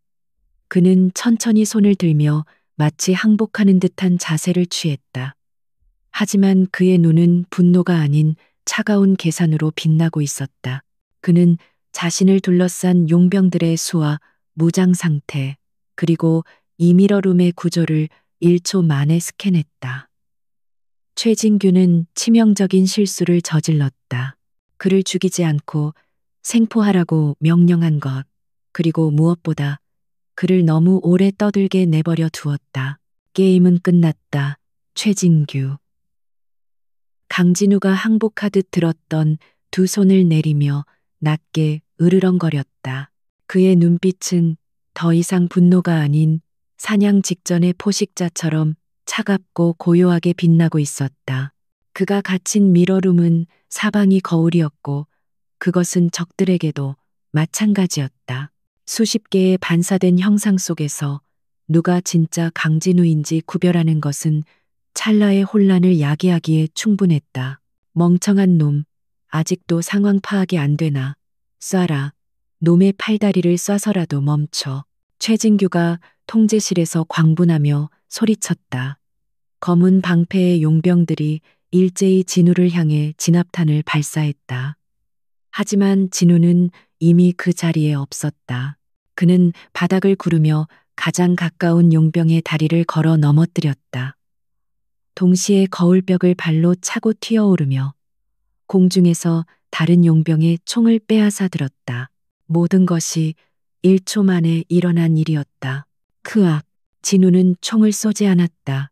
그는 천천히 손을 들며 마치 항복하는 듯한 자세를 취했다. 하지만 그의 눈은 분노가 아닌 차가운 계산으로 빛나고 있었다. 그는 자신을 둘러싼 용병들의 수와 무장 상태, 그리고 이미러룸의 구조를 1초 만에 스캔했다. 최진규는 치명적인 실수를 저질렀다. 그를 죽이지 않고 생포하라고 명령한 것, 그리고 무엇보다 그를 너무 오래 떠들게 내버려 두었다. 게임은 끝났다. 최진규. 강진우가 항복하듯 들었던 두 손을 내리며 낮게 으르렁거렸다. 그의 눈빛은 더 이상 분노가 아닌 사냥 직전의 포식자처럼 차갑고 고요하게 빛나고 있었다. 그가 갇힌 미러룸은 사방이 거울이었고 그것은 적들에게도 마찬가지였다. 수십 개의 반사된 형상 속에서 누가 진짜 강진우인지 구별하는 것은 찰나의 혼란을 야기하기에 충분했다. 멍청한 놈, 아직도 상황 파악이 안 되나. 쏴라. 놈의 팔다리를 쏴서라도 멈춰. 최진규가 통제실에서 광분하며 소리쳤다. 검은 방패의 용병들이 일제히 진우를 향해 진압탄을 발사했다. 하지만 진우는 이미 그 자리에 없었다. 그는 바닥을 구르며 가장 가까운 용병의 다리를 걸어 넘어뜨렸다. 동시에 거울벽을 발로 차고 튀어오르며 공중에서 다른 용병의 총을 빼앗아 들었다. 모든 것이 1초 만에 일어난 일이었다. 크악! 진우는 총을 쏘지 않았다.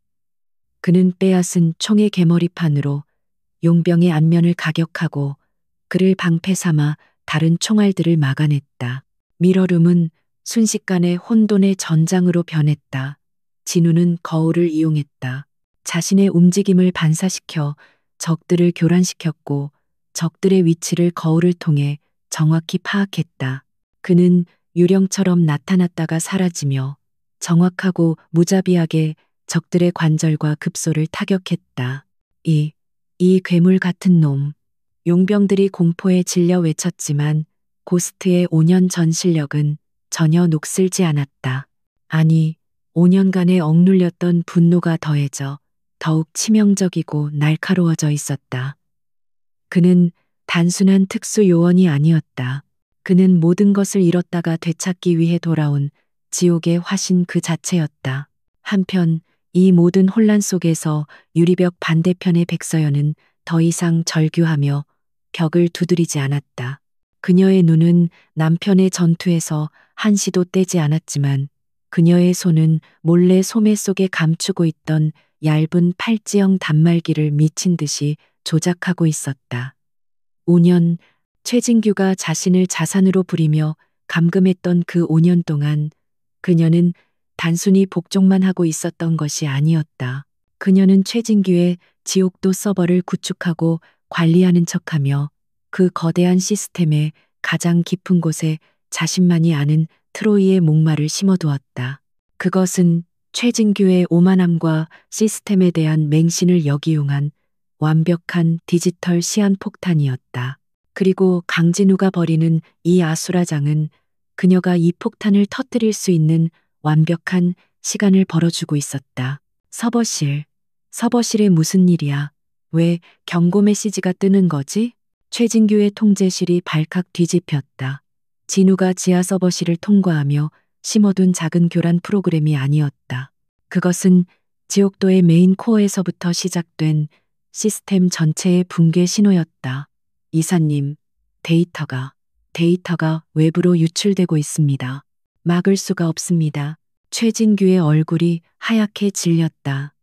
그는 빼앗은 총의 개머리판으로 용병의 안면을 가격하고 그를 방패 삼아 다른 총알들을 막아냈다. 미러룸은 순식간에 혼돈의 전장으로 변했다. 진우는 거울을 이용했다. 자신의 움직임을 반사시켜 적들을 교란시켰고 적들의 위치를 거울을 통해 정확히 파악했다. 그는 유령처럼 나타났다가 사라지며 정확하고 무자비하게 적들의 관절과 급소를 타격했다. 이 괴물 같은 놈. 용병들이 공포에 질려 외쳤지만 고스트의 5년 전 실력은 전혀 녹슬지 않았다. 아니, 5년간의 억눌렸던 분노가 더해져 더욱 치명적이고 날카로워져 있었다. 그는 단순한 특수 요원이 아니었다. 그는 모든 것을 잃었다가 되찾기 위해 돌아온 지옥의 화신 그 자체였다. 한편 이 모든 혼란 속에서 유리벽 반대편의 백서연은 더 이상 절규하며 벽을 두드리지 않았다. 그녀의 눈은 남편의 전투에서 한시도 떼지 않았지만 그녀의 손은 몰래 소매 속에 감추고 있던 얇은 팔찌형 단말기를 미친 듯이 조작하고 있었다. 5년, 최진규가 자신을 자산으로 부리며 감금했던 그 5년 동안 그녀는 단순히 복종만 하고 있었던 것이 아니었다. 그녀는 최진규의 지옥도 서버를 구축하고 관리하는 척하며 그 거대한 시스템의 가장 깊은 곳에 자신만이 아는 트로이의 목마를 심어두었다. 그것은 최진규의 오만함과 시스템에 대한 맹신을 역이용한 완벽한 디지털 시한폭탄이었다. 그리고 강진우가 벌이는 이 아수라장은 그녀가 이 폭탄을 터뜨릴 수 있는 완벽한 시간을 벌어주고 있었다. 서버실에 무슨 일이야? 왜 경고 메시지가 뜨는 거지? 최진규의 통제실이 발칵 뒤집혔다. 진우가 지하 서버실을 통과하며 심어둔 작은 교란 프로그램이 아니었다. 그것은 지옥도의 메인 코어에서부터 시작된 시스템 전체의 붕괴 신호였다. 이사님, 데이터가 외부로 유출되고 있습니다. 막을 수가 없습니다. 최진규의 얼굴이 하얗게 질렸다.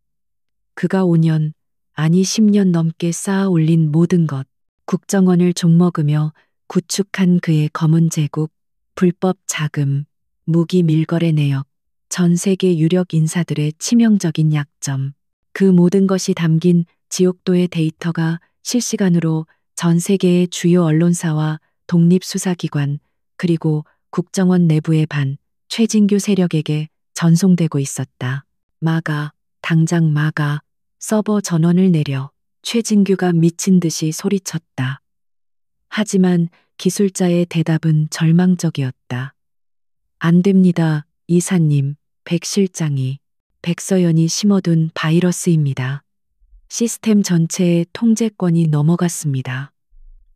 그가 5년, 아니 10년 넘게 쌓아 올린 모든 것, 국정원을 좀먹으며 구축한 그의 검은 제국, 불법 자금, 무기 밀거래 내역, 전 세계 유력 인사들의 치명적인 약점, 그 모든 것이 담긴 지옥도의 데이터가 실시간으로 전 세계의 주요 언론사와 독립수사기관, 그리고 국정원 내부의 최진규 세력에게 전송되고 있었다. 당장 막아, 서버 전원을 내려. 최진규가 미친 듯이 소리쳤다. 하지만 기술자의 대답은 절망적이었다. 안 됩니다, 이사님. 백서연이 심어둔 바이러스입니다. 시스템 전체의 통제권이 넘어갔습니다.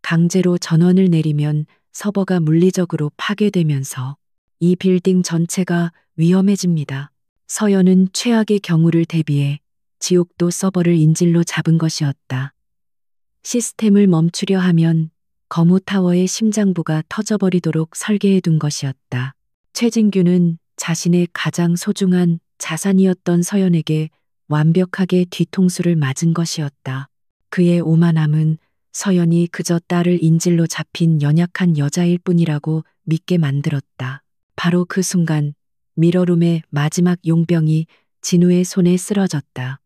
강제로 전원을 내리면 서버가 물리적으로 파괴되면서 이 빌딩 전체가 위험해집니다. 서연은 최악의 경우를 대비해 지옥도 서버를 인질로 잡은 것이었다. 시스템을 멈추려 하면 거무타워의 심장부가 터져버리도록 설계해둔 것이었다. 최진규는 자신의 가장 소중한 자산이었던 서연에게 완벽하게 뒤통수를 맞은 것이었다. 그의 오만함은 서연이 그저 딸을 인질로 잡힌 연약한 여자일 뿐이라고 믿게 만들었다. 바로 그 순간 미러룸의 마지막 용병이 진우의 손에 쓰러졌다.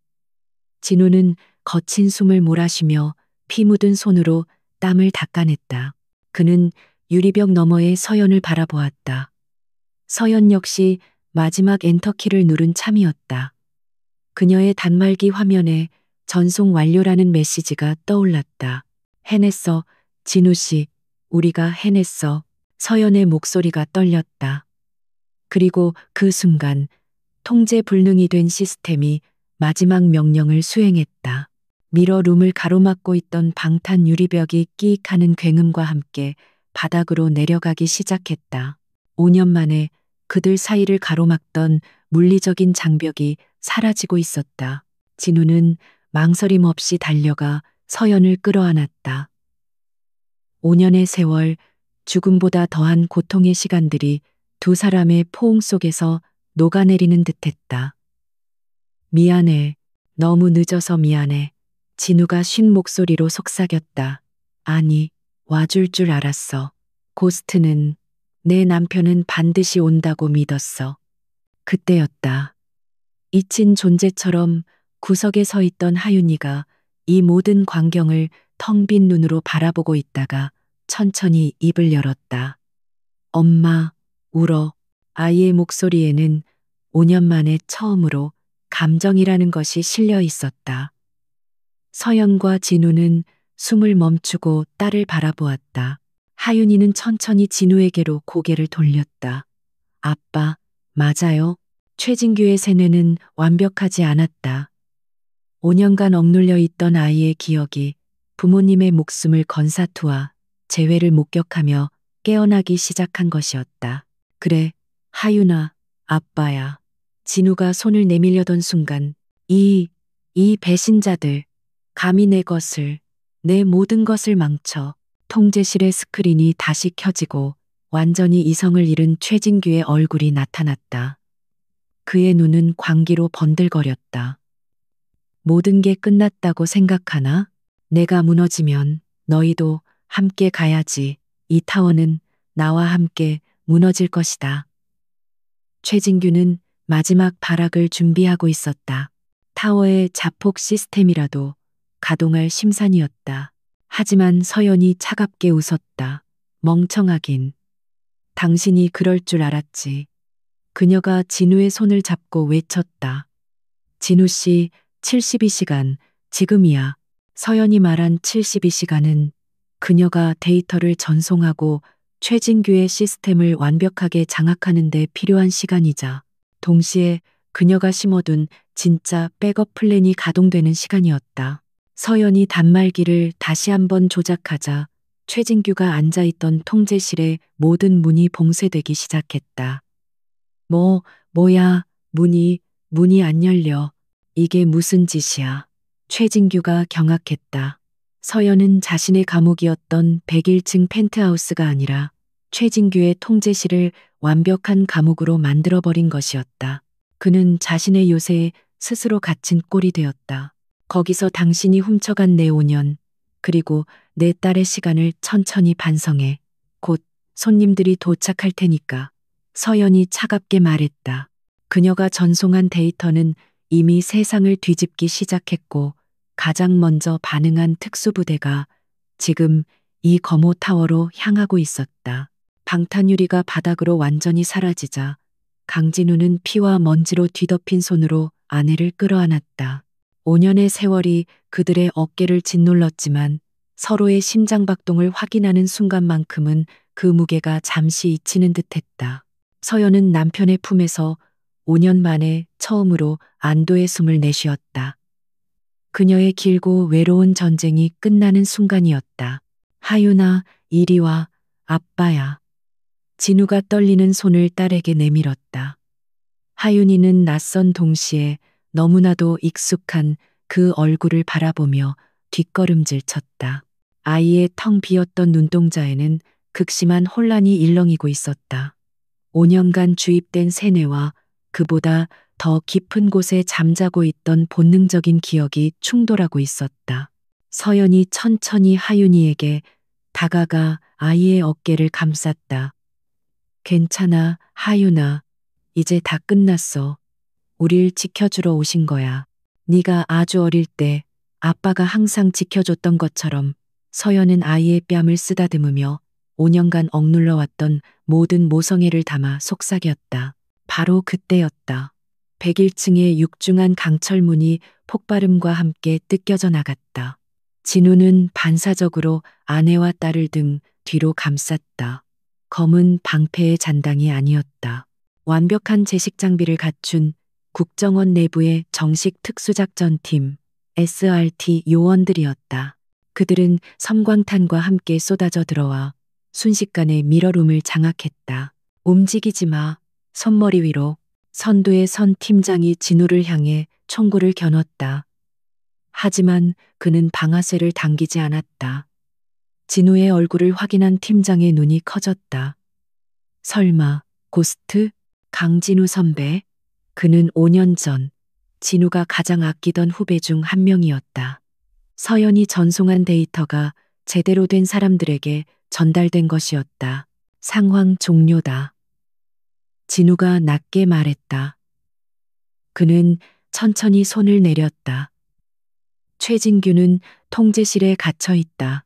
진우는 거친 숨을 몰아쉬며 피 묻은 손으로 땀을 닦아냈다. 그는 유리벽 너머의 서연을 바라보았다. 서연 역시 마지막 엔터키를 누른 참이었다. 그녀의 단말기 화면에 전송 완료라는 메시지가 떠올랐다. 해냈어, 진우 씨. 우리가 해냈어. 서연의 목소리가 떨렸다. 그리고 그 순간 통제 불능이 된 시스템이 마지막 명령을 수행했다. 미러룸을 가로막고 있던 방탄 유리벽이 끼익하는 굉음과 함께 바닥으로 내려가기 시작했다. 5년 만에 그들 사이를 가로막던 물리적인 장벽이 사라지고 있었다. 진우는 망설임 없이 달려가 서연을 끌어안았다. 5년의 세월, 죽음보다 더한 고통의 시간들이 두 사람의 포옹 속에서 녹아내리는 듯했다. 미안해. 너무 늦어서 미안해. 진우가 쉰 목소리로 속삭였다. 아니, 와줄 줄 알았어. 고스트는, 내 남편은 반드시 온다고 믿었어. 그때였다. 잊힌 존재처럼 구석에 서 있던 하윤이가 이 모든 광경을 텅 빈 눈으로 바라보고 있다가 천천히 입을 열었다. 엄마, 울어. 아이의 목소리에는 5년 만에 처음으로 감정이라는 것이 실려 있었다. 서연과 진우는 숨을 멈추고 딸을 바라보았다. 하윤이는 천천히 진우에게로 고개를 돌렸다. 아빠, 맞아요. 최진규의 세뇌는 완벽하지 않았다. 5년간 억눌려 있던 아이의 기억이 부모님의 목숨을 건사투하, 재회를 목격하며 깨어나기 시작한 것이었다. 그래, 하윤아, 아빠야. 진우가 손을 내밀려던 순간 이 배신자들, 감히 내 모든 것을 망쳐. 통제실의 스크린이 다시 켜지고 완전히 이성을 잃은 최진규의 얼굴이 나타났다. 그의 눈은 광기로 번들거렸다. 모든 게 끝났다고 생각하나? 내가 무너지면 너희도 함께 가야지. 이 타워는 나와 함께 무너질 것이다. 최진규는 마지막 발악을 준비하고 있었다. 타워의 자폭 시스템이라도 가동할 심산이었다. 하지만 서연이 차갑게 웃었다. 멍청하긴. 당신이 그럴 줄 알았지. 그녀가 진우의 손을 잡고 외쳤다. 진우 씨, 72시간, 지금이야. 서연이 말한 72시간은 그녀가 데이터를 전송하고 최진규의 시스템을 완벽하게 장악하는 데 필요한 시간이자 동시에 그녀가 심어둔 진짜 백업 플랜이 가동되는 시간이었다. 서연이 단말기를 다시 한번 조작하자 최진규가 앉아있던 통제실의 모든 문이 봉쇄되기 시작했다. 뭐야, 문이 안 열려. 이게 무슨 짓이야. 최진규가 경악했다. 서연은 자신의 감옥이었던 101층 펜트하우스가 아니라 최진규의 통제실을 완벽한 감옥으로 만들어버린 것이었다. 그는 자신의 요새에 스스로 갇힌 꼴이 되었다. 거기서 당신이 훔쳐간 내 5년, 그리고 내 딸의 시간을 천천히 반성해. 곧 손님들이 도착할 테니까. 서연이 차갑게 말했다. 그녀가 전송한 데이터는 이미 세상을 뒤집기 시작했고 가장 먼저 반응한 특수부대가 지금 이 검호 타워로 향하고 있었다. 방탄유리가 바닥으로 완전히 사라지자 강진우는 피와 먼지로 뒤덮인 손으로 아내를 끌어안았다. 5년의 세월이 그들의 어깨를 짓눌렀지만 서로의 심장박동을 확인하는 순간만큼은 그 무게가 잠시 잊히는 듯했다. 서연은 남편의 품에서 5년 만에 처음으로 안도의 숨을 내쉬었다. 그녀의 길고 외로운 전쟁이 끝나는 순간이었다. 하윤아, 이리 와, 아빠야. 진우가 떨리는 손을 딸에게 내밀었다. 하윤이는 낯선 동시에 너무나도 익숙한 그 얼굴을 바라보며 뒷걸음질 쳤다. 아이의 텅 비었던 눈동자에는 극심한 혼란이 일렁이고 있었다. 5년간 주입된 세뇌와 그보다 더 깊은 곳에 잠자고 있던 본능적인 기억이 충돌하고 있었다. 서연이 천천히 하윤이에게 다가가 아이의 어깨를 감쌌다. 괜찮아, 하윤아. 이제 다 끝났어. 우릴 지켜주러 오신 거야. 네가 아주 어릴 때 아빠가 항상 지켜줬던 것처럼. 서연은 아이의 뺨을 쓰다듬으며 5년간 억눌러왔던 모든 모성애를 담아 속삭였다. 바로 그때였다. 101층의 육중한 강철문이 폭발음과 함께 뜯겨져 나갔다. 진우는 반사적으로 아내와 딸을 등 뒤로 감쌌다. 검은 방패의 잔당이 아니었다. 완벽한 제식 장비를 갖춘 국정원 내부의 정식 특수작전팀 SRT 요원들이었다. 그들은 섬광탄과 함께 쏟아져 들어와 순식간에 미러룸을 장악했다. 움직이지 마. 손머리 위로. 선두의 선 팀장이 진우를 향해 총구를 겨눴다. 하지만 그는 방아쇠를 당기지 않았다. 진우의 얼굴을 확인한 팀장의 눈이 커졌다. 설마 고스트? 강진우 선배? 그는 5년 전 진우가 가장 아끼던 후배 중 한 명이었다. 서연이 전송한 데이터가 제대로 된 사람들에게 전달된 것이었다. 상황 종료다. 진우가 낮게 말했다. 그는 천천히 손을 내렸다. 최진규는 통제실에 갇혀 있다.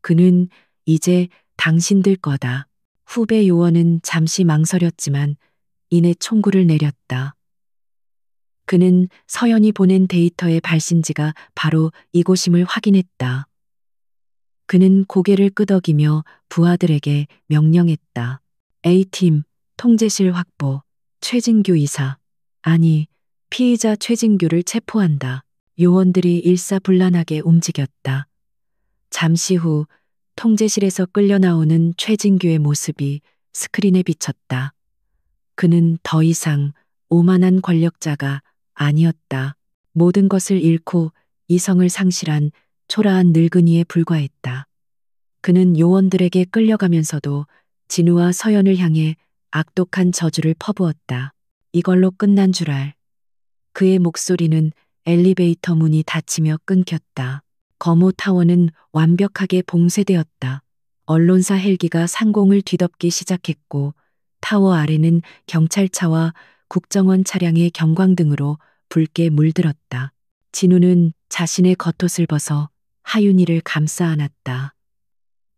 그는 이제 당신들 거다. 후배 요원은 잠시 망설였지만 이내 총구를 내렸다. 그는 서연이 보낸 데이터의 발신지가 바로 이곳임을 확인했다. 그는 고개를 끄덕이며 부하들에게 명령했다. A팀, 통제실 확보, 최진규 이사. 아니, 피의자 최진규를 체포한다. 요원들이 일사불란하게 움직였다. 잠시 후 통제실에서 끌려 나오는 최진규의 모습이 스크린에 비쳤다. 그는 더 이상 오만한 권력자가 아니었다. 모든 것을 잃고 이성을 상실한 초라한 늙은이에 불과했다. 그는 요원들에게 끌려가면서도 진우와 서연을 향해 악독한 저주를 퍼부었다. 이걸로 끝난 줄 알. 그의 목소리는 엘리베이터 문이 닫히며 끊겼다. 거모 타워는 완벽하게 봉쇄되었다. 언론사 헬기가 상공을 뒤덮기 시작했고 타워 아래는 경찰차와 국정원 차량의 경광등으로 붉게 물들었다. 진우는 자신의 겉옷을 벗어 하윤이를 감싸 안았다.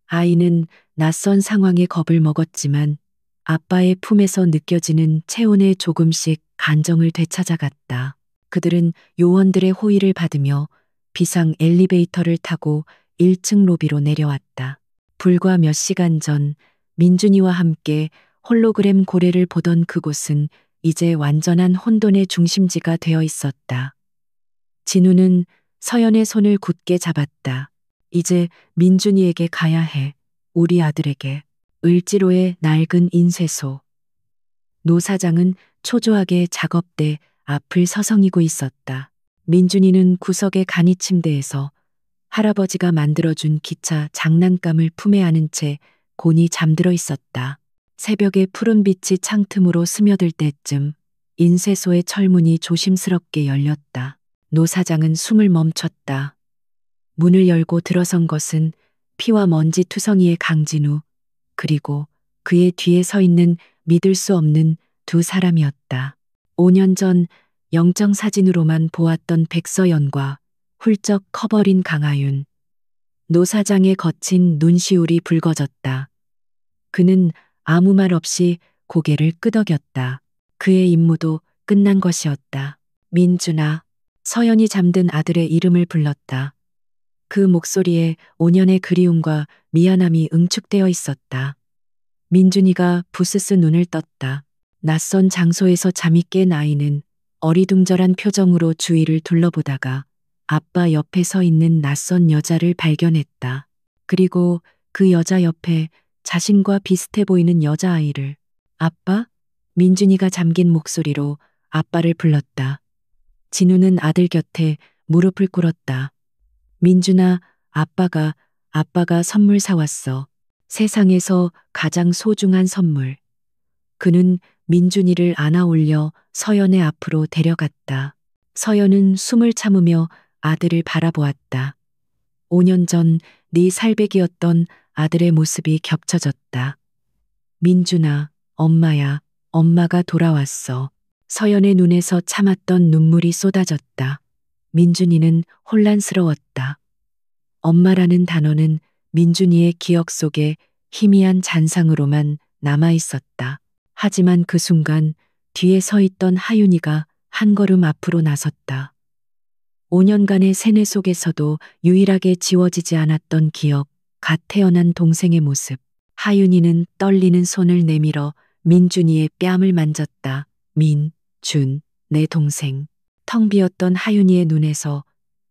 아이는 낯선 상황에 겁을 먹었지만 아빠의 품에서 느껴지는 체온에 조금씩 간정을 되찾아갔다. 그들은 요원들의 호의를 받으며 비상 엘리베이터를 타고 1층 로비로 내려왔다. 불과 몇 시간 전 민준이와 함께 홀로그램 고래를 보던 그곳은 이제 완전한 혼돈의 중심지가 되어 있었다. 진우는 서연의 손을 굳게 잡았다. 이제 민준이에게 가야 해. 우리 아들에게. 을지로의 낡은 인쇄소. 노 사장은 초조하게 작업대 앞을 서성이고 있었다. 민준이는 구석의 간이 침대에서 할아버지가 만들어준 기차 장난감을 품에 안은 채 곤히 잠들어 있었다. 새벽의 푸른 빛이 창틈으로 스며들 때쯤 인쇄소의 철문이 조심스럽게 열렸다. 노 사장은 숨을 멈췄다. 문을 열고 들어선 것은 피와 먼지 투성이의 강진우, 그리고 그의 뒤에 서 있는 믿을 수 없는 두 사람이었다. 5년 전 영정사진으로만 보았던 백서연과 훌쩍 커버린 강하윤. 노 사장의 거친 눈시울이 붉어졌다. 그는 아무 말 없이 고개를 끄덕였다. 그의 임무도 끝난 것이었다. 민준아. 서연이 잠든 아들의 이름을 불렀다. 그 목소리에 5년의 그리움과 미안함이 응축되어 있었다. 민준이가 부스스 눈을 떴다. 낯선 장소에서 잠이 깬 아이는 어리둥절한 표정으로 주위를 둘러보다가 아빠 옆에 서 있는 낯선 여자를 발견했다. 그리고 그 여자 옆에 자신과 비슷해 보이는 여자아이를. 아빠? 민준이가 잠긴 목소리로 아빠를 불렀다. 진우는 아들 곁에 무릎을 꿇었다. 민준아, 아빠가 선물 사왔어. 세상에서 가장 소중한 선물. 그는 민준이를 안아 올려 서연의 앞으로 데려갔다. 서연은 숨을 참으며 아들을 바라보았다. 5년 전 네 살배기였던 아들의 모습이 겹쳐졌다. 민준아, 엄마야, 엄마가 돌아왔어. 서연의 눈에서 참았던 눈물이 쏟아졌다. 민준이는 혼란스러웠다. 엄마라는 단어는 민준이의 기억 속에 희미한 잔상으로만 남아 있었다. 하지만 그 순간 뒤에 서 있던 하윤이가 한 걸음 앞으로 나섰다. 5년간의 세뇌 속에서도 유일하게 지워지지 않았던 기억, 갓 태어난 동생의 모습. 하윤이는 떨리는 손을 내밀어 민준이의 뺨을 만졌다. 준, 내 동생. 텅 비었던 하윤이의 눈에서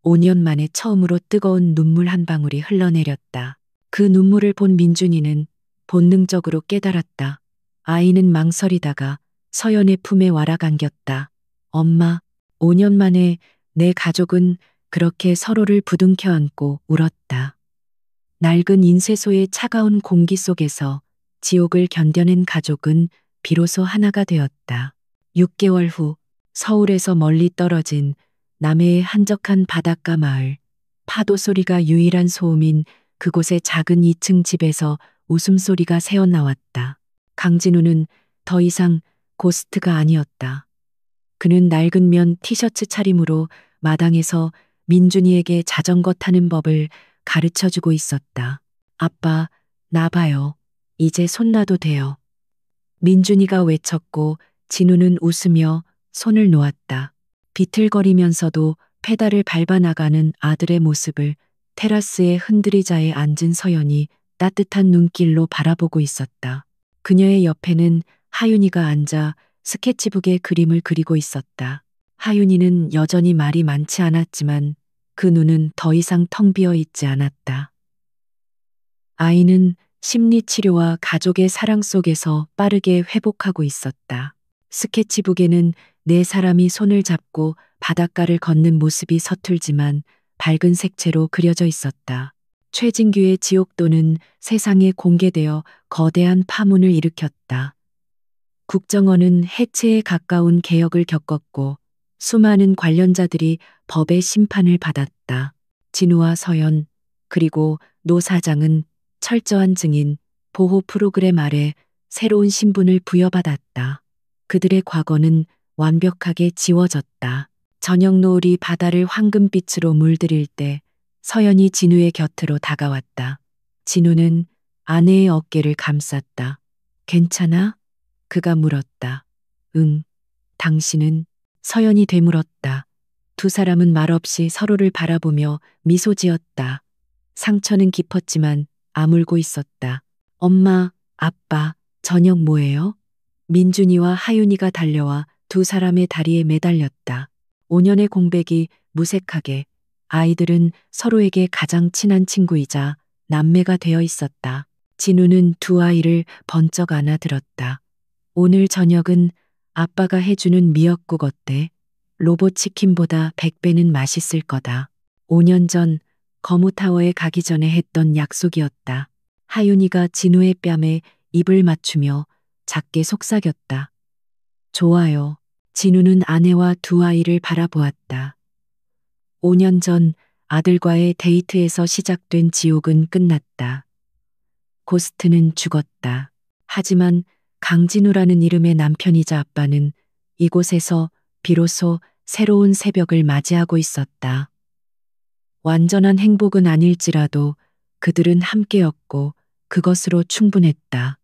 5년 만에 처음으로 뜨거운 눈물 한 방울이 흘러내렸다. 그 눈물을 본 민준이는 본능적으로 깨달았다. 아이는 망설이다가 서연의 품에 와락 안겼다. 엄마, 5년 만에 내 가족은 그렇게 서로를 부둥켜 안고 울었다. 낡은 인쇄소의 차가운 공기 속에서 지옥을 견뎌낸 가족은 비로소 하나가 되었다. 6개월 후 서울에서 멀리 떨어진 남해의 한적한 바닷가 마을. 파도 소리가 유일한 소음인 그곳의 작은 2층 집에서 웃음소리가 새어나왔다. 강진우는 더 이상 고스트가 아니었다. 그는 낡은 면 티셔츠 차림으로 마당에서 민준이에게 자전거 타는 법을 가르쳐주고 있었다. 아빠, 나 봐요. 이제 손 놔도 돼요. 민준이가 외쳤고 진우는 웃으며 손을 놓았다. 비틀거리면서도 페달을 밟아 나가는 아들의 모습을 테라스의 흔들의자에 앉은 서연이 따뜻한 눈길로 바라보고 있었다. 그녀의 옆에는 하윤이가 앉아 스케치북에 그림을 그리고 있었다. 하윤이는 여전히 말이 많지 않았지만 그 눈은 더 이상 텅 비어 있지 않았다. 아이는 심리치료와 가족의 사랑 속에서 빠르게 회복하고 있었다. 스케치북에는 네 사람이 손을 잡고 바닷가를 걷는 모습이 서툴지만 밝은 색채로 그려져 있었다. 최진규의 지옥도는 세상에 공개되어 거대한 파문을 일으켰다. 국정원은 해체에 가까운 개혁을 겪었고 수많은 관련자들이 법의 심판을 받았다. 진우와 서연, 그리고 노 사장은 철저한 증인, 보호 프로그램 아래 새로운 신분을 부여받았다. 그들의 과거는 완벽하게 지워졌다. 저녁 노을이 바다를 황금빛으로 물들일 때 서연이 진우의 곁으로 다가왔다. 진우는 아내의 어깨를 감쌌다. 괜찮아? 그가 물었다. 응. 당신은? 서연이 되물었다. 두 사람은 말없이 서로를 바라보며 미소 지었다. 상처는 깊었지만 아물고 있었다. 엄마, 아빠, 저녁 뭐예요? 민준이와 하윤이가 달려와 두 사람의 다리에 매달렸다. 5년의 공백이 무색하게 아이들은 서로에게 가장 친한 친구이자 남매가 되어 있었다. 진우는 두 아이를 번쩍 안아들었다. 오늘 저녁은 아빠가 해주는 미역국 어때? 로봇 치킨보다 100배는 맛있을 거다. 5년 전 거무타워에 가기 전에 했던 약속이었다. 하윤이가 진우의 뺨에 입을 맞추며 작게 속삭였다. 좋아요. 진우는 아내와 두 아이를 바라보았다. 5년 전 아들과의 데이트에서 시작된 지옥은 끝났다. 고스트는 죽었다. 하지만 강진우라는 이름의 남편이자 아빠는 이곳에서 비로소 새로운 새벽을 맞이하고 있었다. 완전한 행복은 아닐지라도 그들은 함께였고 그것으로 충분했다.